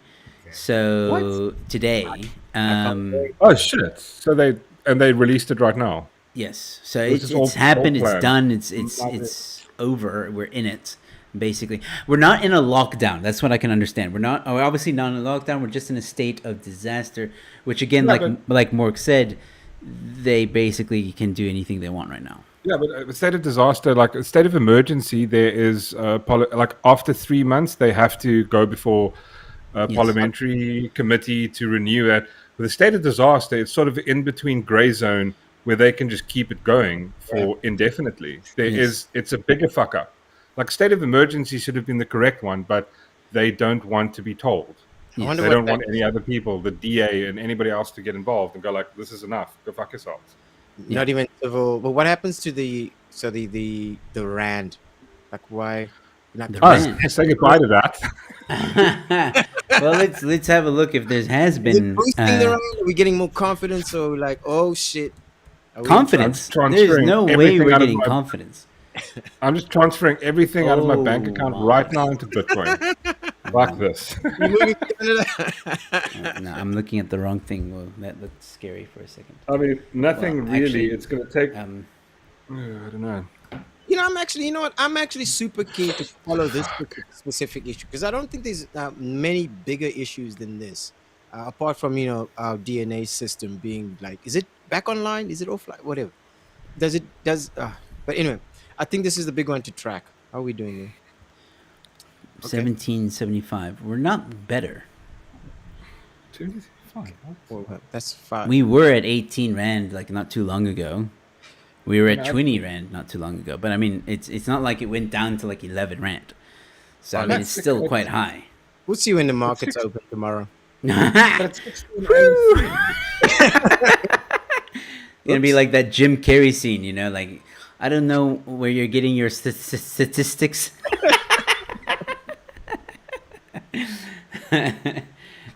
So today, oh shit! So they released it right now. yes. So This it's is all happened. It's planned. done. It's over. We're in it. basically. We're not in a lockdown. That's what I can understand. We're obviously not in a lockdown. We're just in a state of disaster, which again, Yeah, like Mork said, they basically can do anything they want right now. Yeah, but a state of disaster, like a state of emergency, there is like after 3 months they have to go before a Yes. parliamentary committee to renew it. With a state of disaster, it's sort of in between grey zone where they can just keep it going for indefinitely. It's a bigger fuck up. Like state of emergency should have been the correct one, but they don't want to be told. I wonder They what don't that want any other people, the DA and anybody else, to get involved and go like, "This is enough. Go fuck yourselves." Not even civil. But what happens to the rand? Like why? Not The Oh, rand. say goodbye to that. Well, let's have a look if there has Is it been boosting the rand? Are we getting more confidence? Or like, oh shit, are we- confidence. I'm There's transferring no way everything we're out of getting my- confidence. I'm just transferring everything out of my bank Oh, account wow. right now into Bitcoin. Like this. We're moving to Canada? No, I'm looking at the wrong thing. Well, that looked scary for a second. I mean, nothing Well, really. actually, it's going to take. I Um, don't know. You know, you know what? I'm actually super keen to follow this specific issue because I don't think there's many bigger issues than this. Apart from, you know, our DNA system being like, is it back online? Is it offline? Whatever. But anyway, I think this is the big one to track. How are we doing here? 1775. We're not better. Well, that's fine. We were at 18 rand like not too long ago. We were at 20 rand not too long ago. But I mean, it's not like it went down to like 11 rand. So I mean, it's still quite high. We'll see when the markets open tomorrow. But it's Gonna be like that Jim Carrey scene, you know, like I don't know where you're getting your statistics.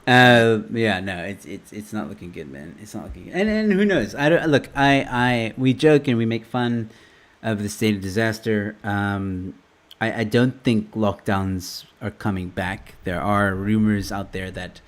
Yeah, no, it's not looking good, man. It's not looking good. And who knows? I don't look. We joke and we make fun of the state of disaster. I don't think lockdowns are coming back. There are rumors out there that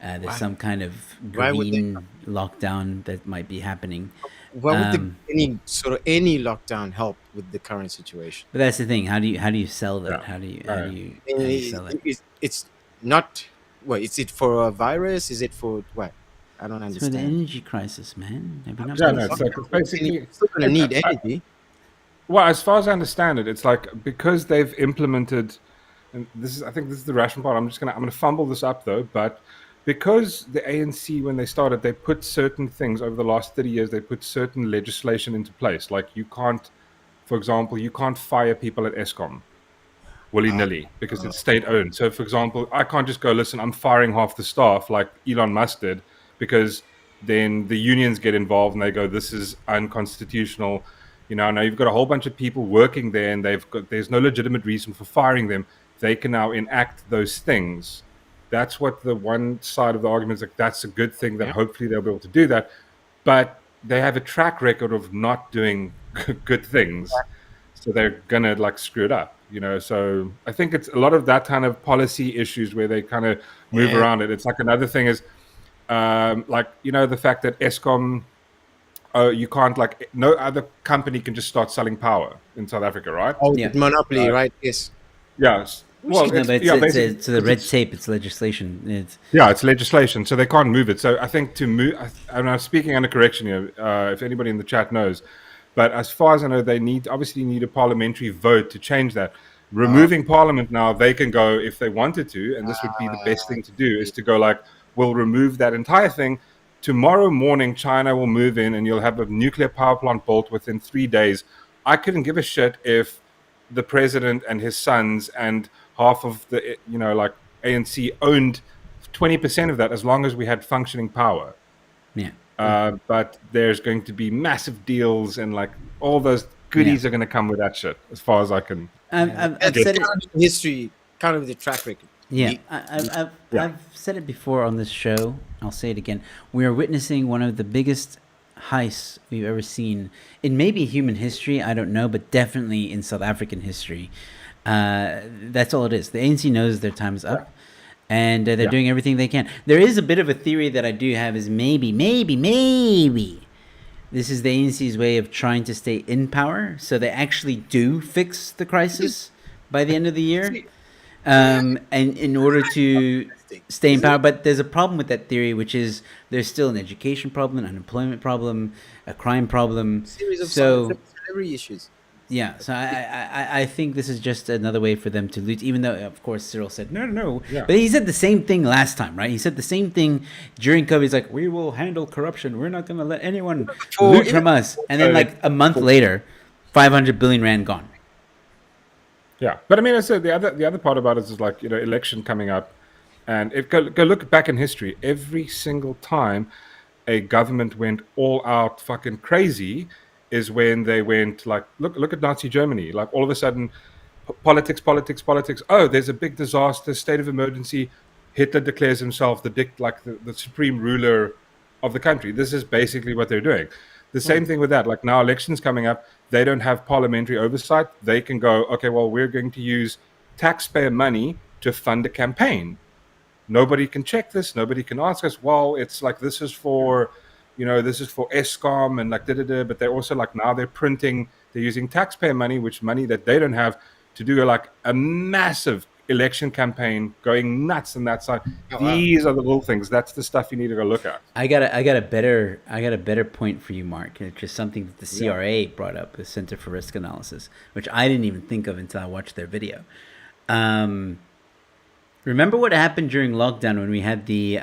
there's some kind of Why would they green lockdown that might be happening. Why would any lockdown help with the current situation? But that's the thing. How do you sell that? Yeah. How do you sell it? It's not. What is it for a virus? Is it for what? I don't It's for the understand. energy crisis, man. Have you not Yeah, been no, listening? it's like it's basically. You're still gonna need energy. Well, as far as I understand it, it's like because they've implemented, and I think this is the rational part. I'm gonna fumble this up though, but because the ANC when they started, they put certain things over the last 30 years. They put certain legislation into place, like you can't, for example, you can't fire people at ESCOM willy-nilly because it's state-owned. So, for example, I can't just go, listen, I'm firing half the staff like Elon Musk did, because then the unions get involved and they go, this is unconstitutional. You know, now you've got a whole bunch of people working there and there's no legitimate reason for firing them. They can now enact those things. That's what the one side of the argument is like, that's a good thing that hopefully they'll be able to do that. But they have a track record of not doing good things. So they're going to like screw it up, you know? So I think it's a lot of that kind of policy issues where they kind of move around it. It's like another thing is like, you know, the fact that ESCOM, you can't like, no other company can just start selling power in South Africa, right? Oh, Yeah. monopoly, right? Yes. Yes. Well, No, but basically, it's the red tape. It's legislation. it's legislation, so they can't move it. So I think to move, I'm speaking under correction here, if anybody in the chat knows, but as far as I know, they obviously need a parliamentary vote to change that. Removing parliament now, they can go if they wanted to, and this would be the best thing to do, is to go like, we'll remove that entire thing. Tomorrow morning, China will move in and you'll have a nuclear power plant built within 3 days. I couldn't give a shit if the president and his sons and half of the, you know, like ANC owned 20% of that, as long as we had functioning power. Yeah. But there's going to be massive deals and like all those goodies are going to come with that shit, as far as I can. I've That's said it. history, kind of the track record. Yeah, I've said it before on this show. I'll say it again. We are witnessing one of the biggest heists we've ever seen in maybe human history. I don't know, but definitely in South African history. That's all it is. The ANC knows their time is up, and they're doing everything they can. There is a bit of a theory that I do have is maybe this is the ANC's way of trying to stay in power, so they actually do fix the crisis by the end of the year, and in order to stay in power. But there's a problem with that theory, which is there's still an education problem, an unemployment problem, a crime problem. Series of So celebrity issues. yeah, so I think this is just another way for them to loot, even though, of course, Cyril said, no. Yeah. But he said the same thing last time, right? He said the same thing during COVID. He's like, we will handle corruption. We're not going to let anyone loot from us. And then, like, a month later, 500 billion rand gone. Yeah, but I mean, I said the other part about it is like, you know, election coming up, and if go look back in history, every single time a government went all out fucking crazy is when they went like, look at Nazi Germany. Like all of a sudden, politics. Oh, there's a big disaster, state of emergency. Hitler declares himself the supreme ruler of the country. This is basically what they're doing. The same thing with that. Like now, elections coming up, they don't have parliamentary oversight. They can go, okay, well, we're going to use taxpayer money to fund a campaign. Nobody can check this. Nobody can ask us. Well, it's like this is for ESCOM and like but they're also like now they're using taxpayer money, money that they don't have, to do like a massive election campaign, going nuts on that side. These are the little things. That's the stuff you need to go look at. I got a better point for you, Mark. It's just something that the CRA brought up, the Center for Risk Analysis, which I didn't even think of until I watched their video. Remember what happened during lockdown when we had the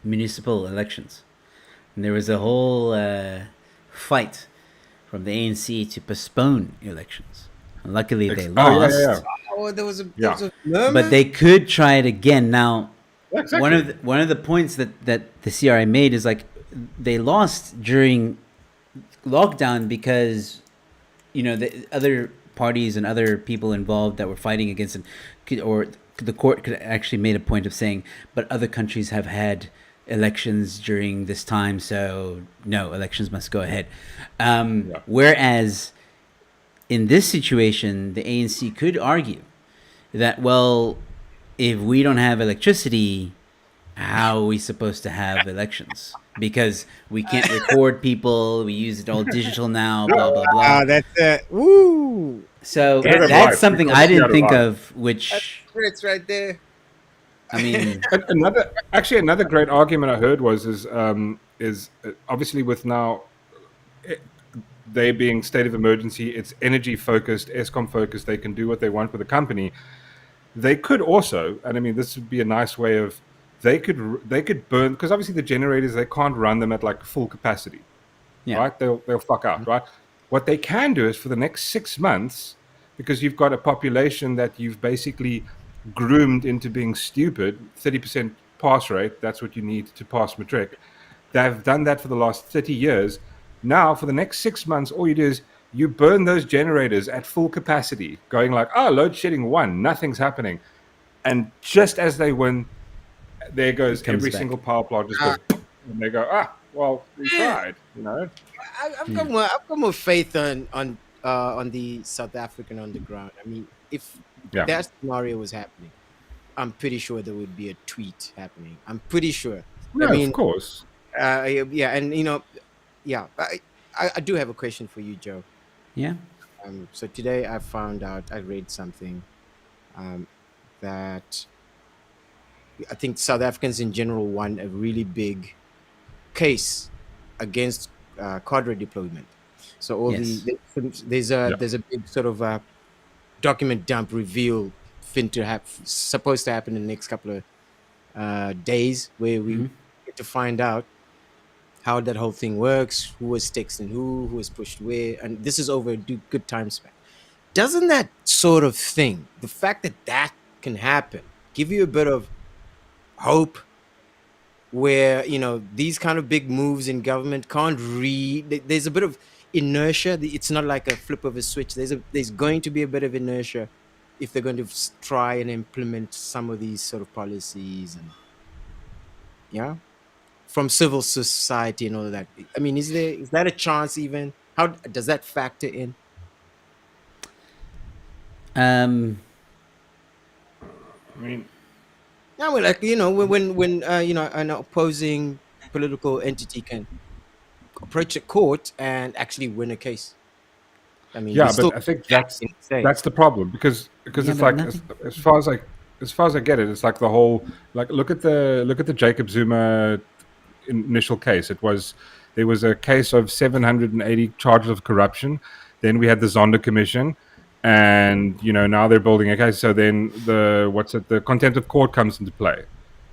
municipal elections, and there was a whole fight from the ANC to postpone elections. And luckily, they lost. Oh, there was a murmur. But they could try it again. Now, Exactly. one of the points that the CRI made is like they lost during lockdown because, you know, the other parties and other people involved that were fighting against it, or the court could actually made a point of saying, but other countries have had elections during this time, so no, elections must go ahead. Whereas in this situation, the ANC could argue that, well, if we don't have electricity, how are we supposed to have elections? Because we can't record people, we use it all digital now, blah, blah, blah. That's it. Woo! So Get it that's right, something because I didn't get it think right. of, which, It's right there. I mean, Another great argument I heard is obviously with now they being state of emergency, it's energy focused, ESCOM focused. They can do what they want with the company. They could also, and I mean, this would be a nice way of they could burn, because obviously the generators, they can't run them at like full capacity, right? They'll fuck out, right? What they can do is for the next 6 months, because you've got a population that you've basically groomed into being stupid, 30% pass rate, that's what you need to pass matric. They've done that for the last 30 years. Now, for the next 6 months, all you do is you burn those generators at full capacity, going like, oh, load shedding 1, nothing's happening. And just as they win, there goes every back. single power plant just goes, and they go, well, we tried, you know. I've got more faith on the South African underground. I mean, if that scenario was happening, I'm pretty sure there would be a tweet happening. I'm pretty sure. Yeah, I mean, of course. yeah, and you know, yeah, I do have a question for you, Joe. yeah. So today I found out, I read something that I think South Africans in general won a really big case against cadre deployment. So all Yes. there's a big sort of document dump reveal supposed to happen in the next couple of days, where we get to find out how that whole thing works, who was texting who was pushed where, and this is over a good time span. Doesn't that sort of thing, the fact that that can happen, give you a bit of hope, where, you know, these kind of big moves in government there's a bit of inertia. It's not like a flip of a switch. There's going to be a bit of inertia if they're going to try and implement some of these sort of policies, and from civil society and all of that. I mean, is that a chance even? How does that factor in? I mean, Yeah, well, like, you know, when you know, an opposing political entity can approach a court and actually win a case. I mean, Yeah, we still but I think that's insane. the problem because Yeah, it's but like nothing- as far as I get it, it's like the whole like look at the Jacob Zuma initial case. There was a case of 780 charges of corruption. Then we had the Zondo Commission, and now they're building a case. So then the contempt of court comes into play.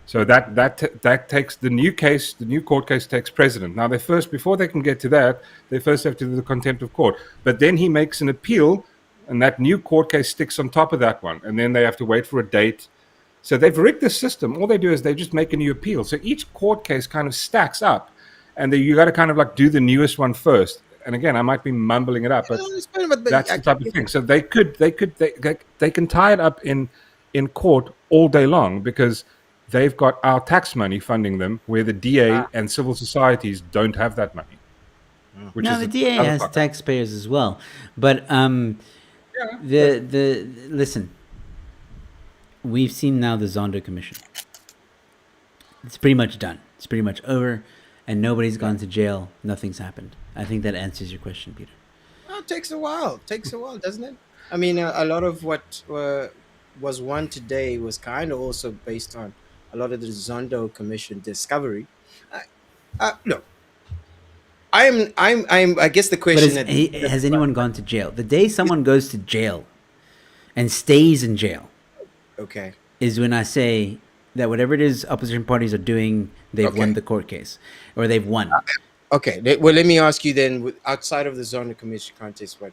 So that takes the new court case takes precedent. Now before they can get to that, they first have to do the contempt of court. But then he makes an appeal, and that new court case sticks on top of that one, and then they have to wait for a date. So they've rigged the system. All they do is they just make a new appeal. So each court case kind of stacks up, and then you got to kind of like do the newest one first. And again, I might be mumbling it up, but that's the type of thing. So they can tie it up in court all day long because they've got our tax money funding them, where the DA and civil societies don't have that money. Which No, is the a DA has motherfucker. taxpayers as well. But listen, we've seen now the Zondo Commission. It's pretty much done. It's pretty much over, and nobody's gone to jail. Nothing's happened. I think that answers your question, Peter. Well, it takes a while. Doesn't it? I mean, a lot of what was won today was kind of also based on a lot of the Zondo Commission discovery. Look, I guess the But question has anyone gone to jail? The day someone goes to jail and stays in jail okay. is when I say that whatever it is opposition parties are doing, they've Okay. won the court case, or they've won. Okay, well, let me ask you then, outside of the Zondo Commission contest, what,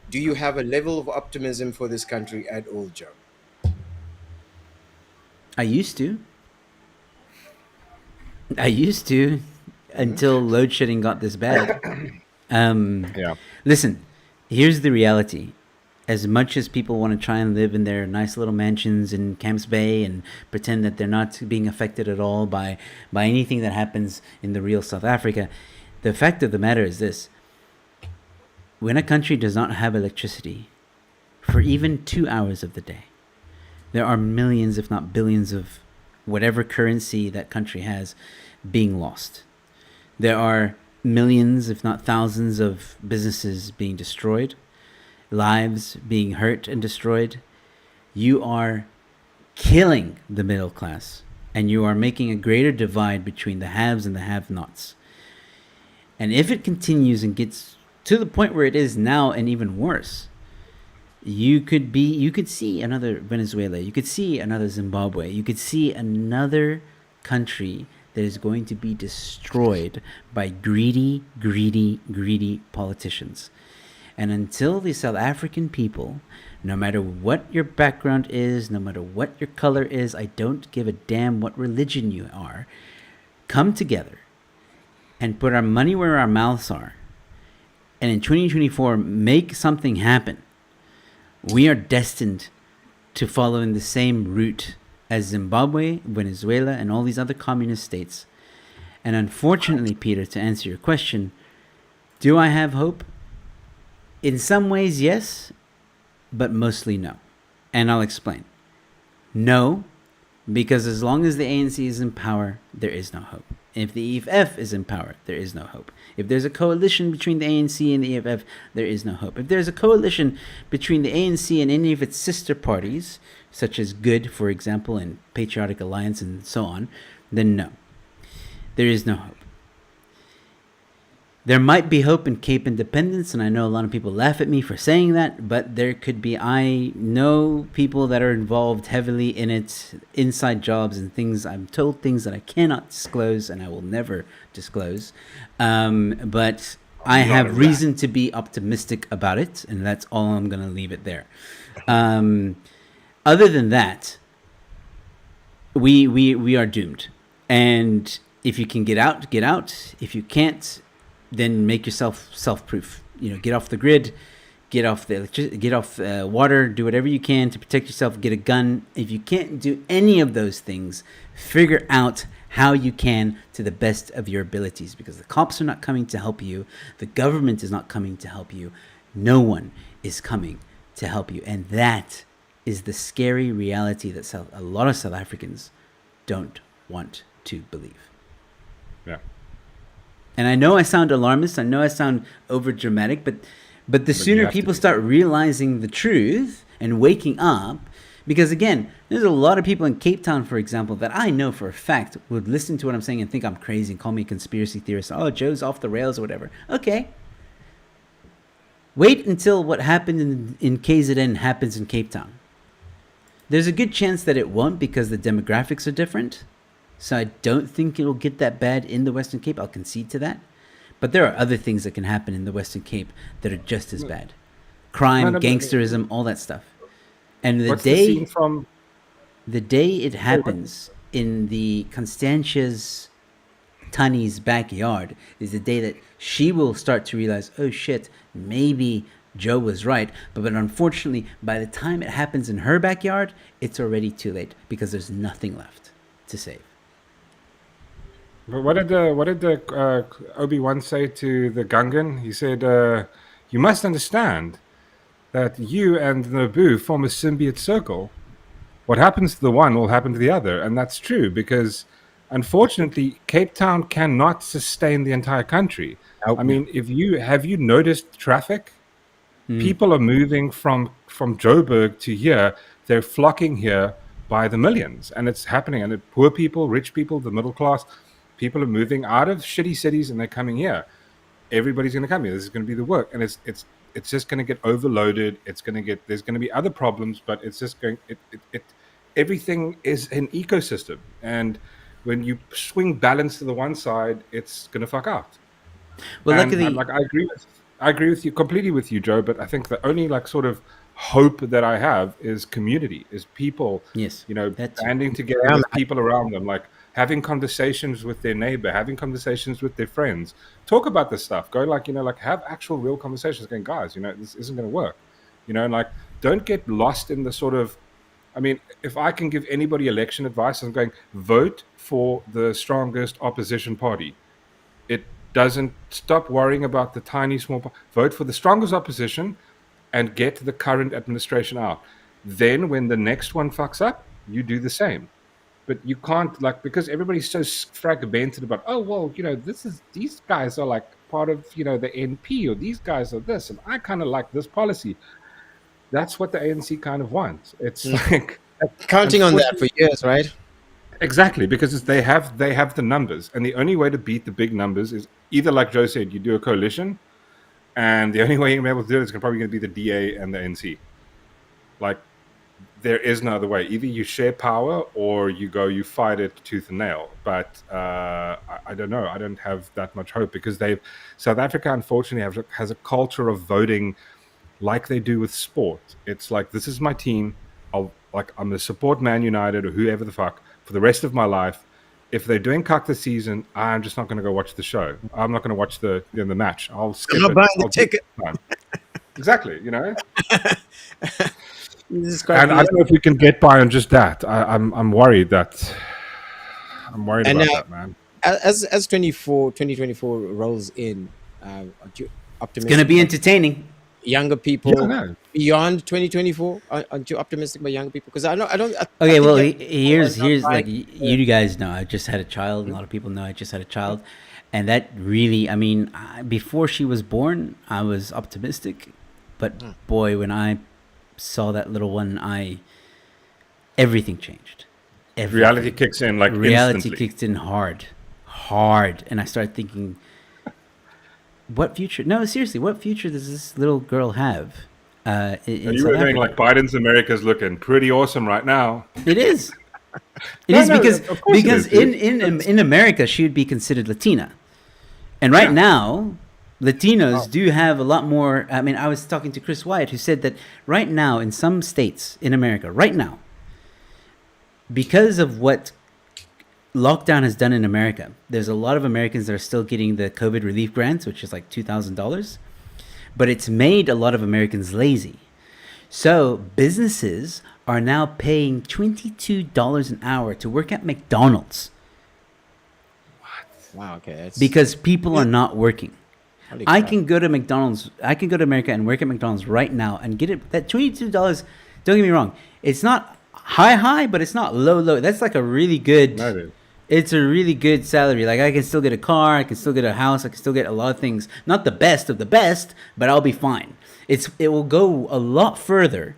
do you have a level of optimism for this country at all, Joe? I used to until load shedding got this bad. Yeah. Listen, here's the reality. As much as people want to try and live in their nice little mansions in Camps Bay and pretend that they're not being affected at all by anything that happens in the real South Africa, the fact of the matter is this. When a country does not have electricity for even 2 hours of the day, there are millions, if not billions, of whatever currency that country has being lost. There are millions, if not thousands, of businesses being destroyed, lives being hurt and destroyed. You are killing the middle class, and you are making a greater divide between the haves and the have-nots. And if it continues and gets to the point where it is now and even worse, you could see another Venezuela, you could see another Zimbabwe, you could see another country that is going to be destroyed by greedy politicians. And until the South African people, no matter what your background is, no matter what your color is, I don't give a damn what religion you are, come together and put our money where our mouths are, and in 2024 make something happen, we are destined to follow in the same route as Zimbabwe, Venezuela, and all these other communist states. And unfortunately, Peter, to answer your question, do I have hope? In some ways, yes, but mostly no. And I'll explain. No, because as long as the ANC is in power, there is no hope. If the EFF is in power, there is no hope. If there's a coalition between the ANC and the EFF, there is no hope. If there's a coalition between the ANC and any of its sister parties, such as Good, for example, and Patriotic Alliance and so on, then no. There is no hope. There might be hope in Cape Independence, and I know a lot of people laugh at me for saying that, but there could be. I know people that are involved heavily in it, inside jobs and things. I'm told things that I cannot disclose, and I will never disclose. But I have reason to be optimistic about it, and that's all. I'm going to leave it there. Other than that, we are doomed. And if you can get out, get out. If you can't, then make yourself self-proof. Get off the grid, get off water, do whatever you can to protect yourself, get a gun. If you can't do any of those things, figure out how you can to the best of your abilities, because the cops are not coming to help you. The government is not coming to help you. No one is coming to help you. And that is the scary reality that a lot of South Africans don't want to believe. Yeah. And I know I sound alarmist. I know I sound over dramatic, but the sooner have to people be. start realizing the truth and waking up, because again, there's a lot of people in Cape Town, for example, that I know for a fact would listen to what I'm saying and think I'm crazy and call me a conspiracy theorist. Oh, Joe's off the rails or whatever. Okay. Wait until what happened in KZN happens in Cape Town. There's a good chance that it won't because the demographics are different. So I don't think it'll get that bad in the Western Cape. I'll concede to that. But there are other things that can happen in the Western Cape that are just as bad. Crime, No, but- gangsterism, all that stuff. And What's the scene from? the day it happens in the Constantia's Tani's backyard is the day that she will start to realize, oh shit, maybe Joe was right. But unfortunately, by the time it happens in her backyard, it's already too late because there's nothing left to save. But what did the Obi-Wan say to the Gungan? He said, "You must understand that you and Naboo form a symbiote circle. What happens to the one will happen to the other," and that's true because, unfortunately, Cape Town cannot sustain the entire country. I mean, have you noticed traffic? People are moving from Joburg to here. They're flocking here by the millions, and it's happening. And poor people, rich people, the middle class. People are moving out of shitty cities and they're coming here. Everybody's going to come here. This is going to be the work, and it's just going to get overloaded. There's going to be other problems, but it's just going. Everything is an ecosystem, and when you swing balance to the one side, it's going to fuck out. Well, And, luckily, like I agree with you completely with you, Joe. But I think the only like sort of hope that I have is community, is people. yes, that too. Banding together with people around them, like having conversations with their neighbor, having conversations with their friends, talk about this stuff. Go like have actual real conversations. Going, guys, this isn't going to work. And like don't get lost in the sort of. I mean, if I can give anybody election advice, I'm going vote for the strongest opposition party. It doesn't stop worrying about the tiny small. Vote for the strongest opposition, and get the current administration out. Then, when the next one fucks up, you do the same. But you can't because everybody's so fragmented about. Oh well, these guys are like part of the NP, or these guys are this, and I kind of like this policy. That's what the ANC kind of wants. It's like Counting on that for years, right? exactly because they have the numbers, and the only way to beat the big numbers is either, like Joe said, you do a coalition, and the only way you're going to be able to do it is probably going to be the DA and the NC. Like, there is no other way. Either you share power or you fight it tooth and nail. But I don't know. I don't have that much hope because South Africa, unfortunately, has a culture of voting like they do with sport. It's like, this is my team. I'm going to support Man United or whoever the fuck for the rest of my life. If they're doing cuck this season, I'm just not going to go watch the show. I'm not going to watch the match. I'll skip I'm not it. buying the I'll ticket. Exactly, This is quite And I don't know if we can get by on just that. I'm worried that. I'm worried And, about that, man. as 2024 rolls in, aren't you It's optimistic? going to be about entertaining. younger people Yeah, I know. beyond 2024. Aren't you optimistic about younger people? Because I don't. I Okay, think well, that- here's not like right. you guys know I just had a child, and a lot of people know I just had a child, and that really, I mean, before she was born, I was optimistic, but boy, when I saw that little one, everything changed. Everything. Reality kicks in like Reality instantly. kicked in hard, and I started thinking, what future? No, seriously, what future does this little girl have? In And you South were saying Africa? like Biden's America's looking pretty awesome right now. It is. It No, is no, because of course it because is, dude. in America she would be considered Latina, and right now Latinos do have a lot more. I mean, I was talking to Chris Wyatt who said that right now in some states in America, right now, because of what lockdown has done in America, there's a lot of Americans that are still getting the COVID relief grants, which is like $2,000, but it's made a lot of Americans lazy. So businesses are now paying $22 an hour to work at McDonald's Wow. Okay. That's, because people are not working. holy I crap. can go to McDonald's. I can go to America and work at McDonald's right now and get it. That $22. Don't get me wrong. It's not high, but it's not low. That's like a really good. No, dude. It's a really good salary. Like I can still get a car, I can still get a house, I can still get a lot of things. Not the best of the best, but I'll be fine. It will go a lot further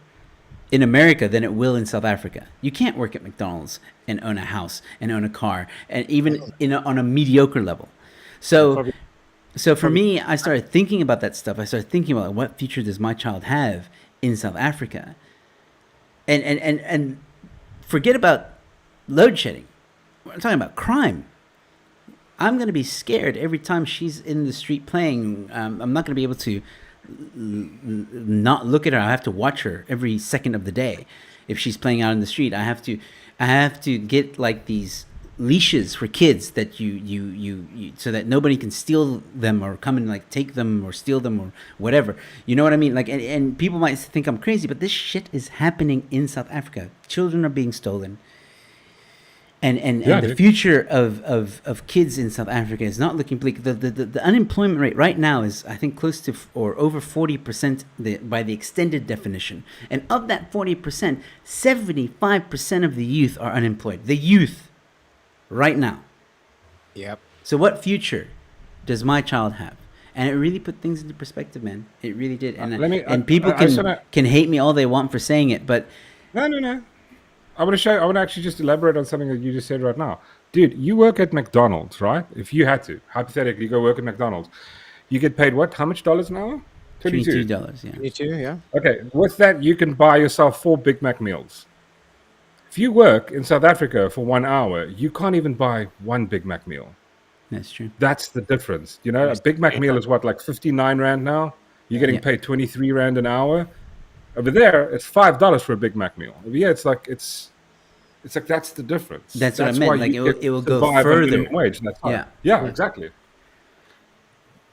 in America than it will in South Africa. You can't work at McDonald's and own a house and own a car, and even on a mediocre level. So for me, I started thinking about that stuff. I started thinking about what future does my child have in South Africa, and forget about load shedding. We're talking about crime. I'm going to be scared every time she's in the street playing. I'm not going to be able to not look at her. I have to watch her every second of the day. If she's playing out in the street, I have to get like these leashes for kids that you so that nobody can steal them or come and like take them or steal them or whatever. You know what I mean? Like, and people might think I'm crazy, but this shit is happening in South Africa. Children are being stolen. And the future of kids in South Africa is not looking bleak. The unemployment rate right now is, I think, close to or over 40% by the extended definition. And of that 40%, 75% of the youth are unemployed. The youth right now. Yep. So what future does my child have? And it really put things into perspective, man. It really did. And people can hate me all they want for saying it, but No. I want to actually just elaborate on something that you just said right now. Dude, you work at McDonald's, right? If you had to, hypothetically, go work at McDonald's. You get paid what? How much dollars an hour? $22, yeah. 22, yeah. Okay, with that, you can buy yourself 4 Big Mac meals. If you work in South Africa for 1 hour, you can't even buy 1 Big Mac meal. That's true. That's the difference. You know, a Big Mac meal is what, like 59 Rand now? You're getting paid 23 Rand an hour. Over there, it's $5 for a Big Mac meal. Over here, it's like that's the difference. That's what I meant. Like it will go further. Wage, yeah, exactly.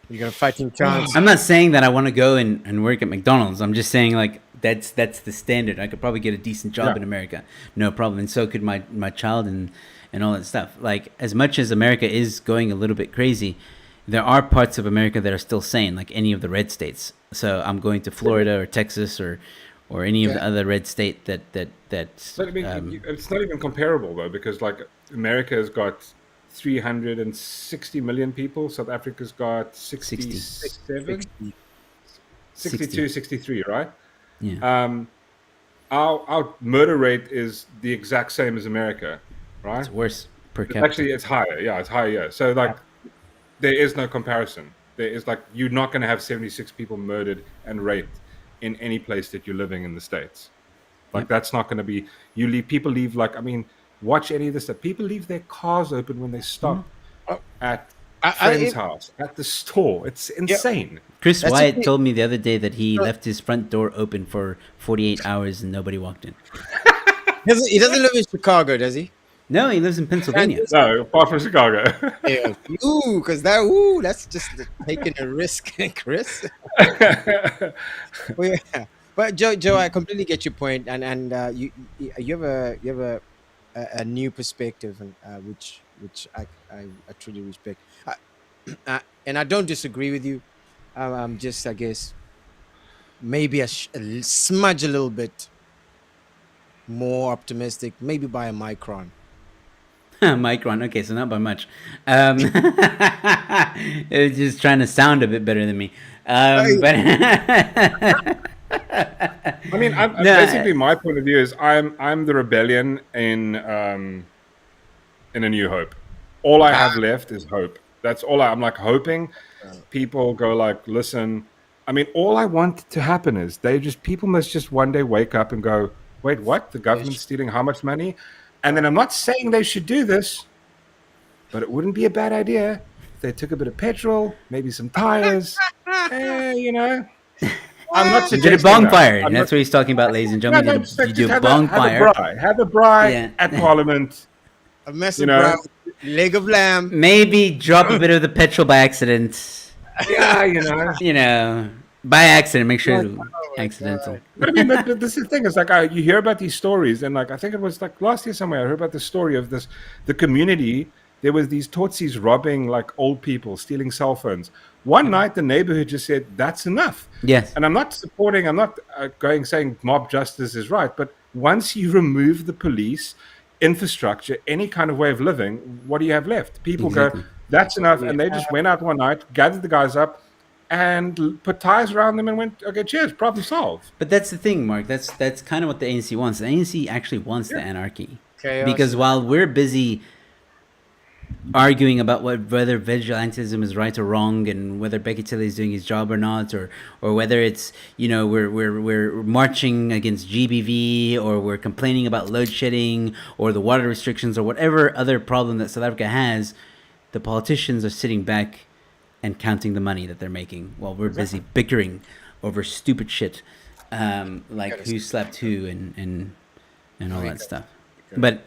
You got a fighting chance. I'm not saying that I want to go and work at McDonald's. I'm just saying like that's the standard. I could probably get a decent job in America, no problem. And so could my child and all that stuff. Like as much as America is going a little bit crazy, there are parts of America that are still sane, like any of the red states. So I'm going to Florida or Texas or any of the other red state that's. But I mean, it's not even comparable though, because like America has got 360 million people. South Africa's got 67, 62, 63, right? Yeah. Our murder rate is the exact same as America, right? It's worse per capita. Actually, it's higher. Yeah, it's higher. Yeah. So like, there is no comparison. There is like, you're not going to have 76 people murdered and raped in any place that you're living in the States. Like that's not going to be. People leave like, I mean, watch any of this stuff. People leave their cars open when they stop at a friend's house, at the store. It's insane. Chris Wyatt told me the other day that he left his front door open for 48 hours and nobody walked in. He doesn't live in Chicago, does he? No, he lives in Pennsylvania. No, apart from Chicago. Yeah. Because that's just taking a risk, Chris. Well, yeah. But Joe, I completely get your point, and you have a new perspective, and which I truly respect. And I don't disagree with you. I'm just, I guess, maybe a smudge a little bit more optimistic, maybe by a micron. Micron, okay, so not by much. It was just trying to sound a bit better than me. But I mean, basically my point of view is I'm the rebellion in A New Hope. All I have left is hope. That's all I'm like hoping people go like, listen. I mean, all I want to happen is people must just one day wake up and go, wait, what? The government's stealing how much money? And then I'm not saying they should do this, but it wouldn't be a bad idea if they took a bit of petrol, maybe some tires. You know, I'm not suggesting did a bonfire. And that's what he's talking about, ladies and gentlemen. You do a bonfire. Have a braai at Parliament. A mess of braai, leg of lamb. Maybe drop a bit of the petrol by accident. Yeah, you know, by accident. Make sure it's accidental. But I mean, this is the thing. It's like you hear about these stories, and like I think it was like last year somewhere I heard about the story of the community. There was these Tutsis robbing like old people, stealing cell phones. One night, the neighborhood just said, "That's enough." Yes. And I'm not saying mob justice is right, but once you remove the police, infrastructure, any kind of way of living, what do you have left? People Exactly. go, that's enough. And they just went out one night, gathered the guys up, and put ties around them and went, okay, cheers, problem solved. But that's the thing, Mark. That's kind of what the ANC wants. The ANC actually wants the anarchy. Chaos. Because while we're busy arguing about whether vigilantism is right or wrong, and whether Bekele is doing his job or not, or whether it's, you know, we're marching against GBV, or we're complaining about load shedding or the water restrictions or whatever other problem that South Africa has, the politicians are sitting back and counting the money that they're making while we're busy bickering over stupid shit, like who slapped who and all that stuff. But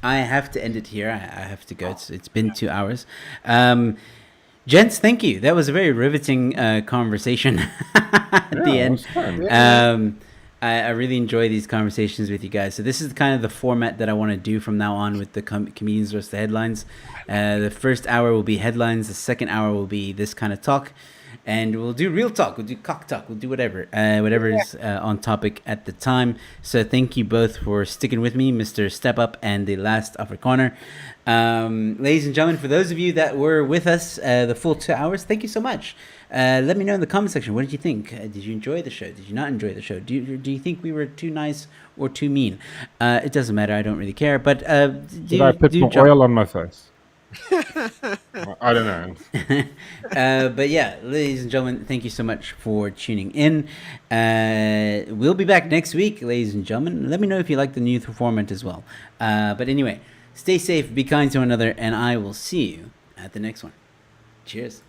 I have to end it here. I have to go. It's been 2 hours. Gents, thank you. That was a very riveting conversation at the end. I really enjoy these conversations with you guys. So this is kind of the format that I want to do from now on with the Comedians versus the Headlines. The first hour will be headlines. The second hour will be this kind of talk. And we'll do real talk. We'll do cock talk. We'll do whatever is on topic at the time. So thank you both for sticking with me, Mr. Step Up and the last Afrikaner. Ladies and gentlemen, for those of you that were with us the full 2 hours, thank you so much. Let me know in the comment section. What did you think? Did you enjoy the show? Did you not enjoy the show? Do you think we were too nice or too mean? It doesn't matter. I don't really care. But Did I put more oil on my face? I don't know. But yeah, ladies and gentlemen, thank you so much for tuning in. We'll be back next week, ladies and gentlemen. Let me know if you like the new format as well. But anyway, stay safe, be kind to one another, and I will see you at the next one. Cheers.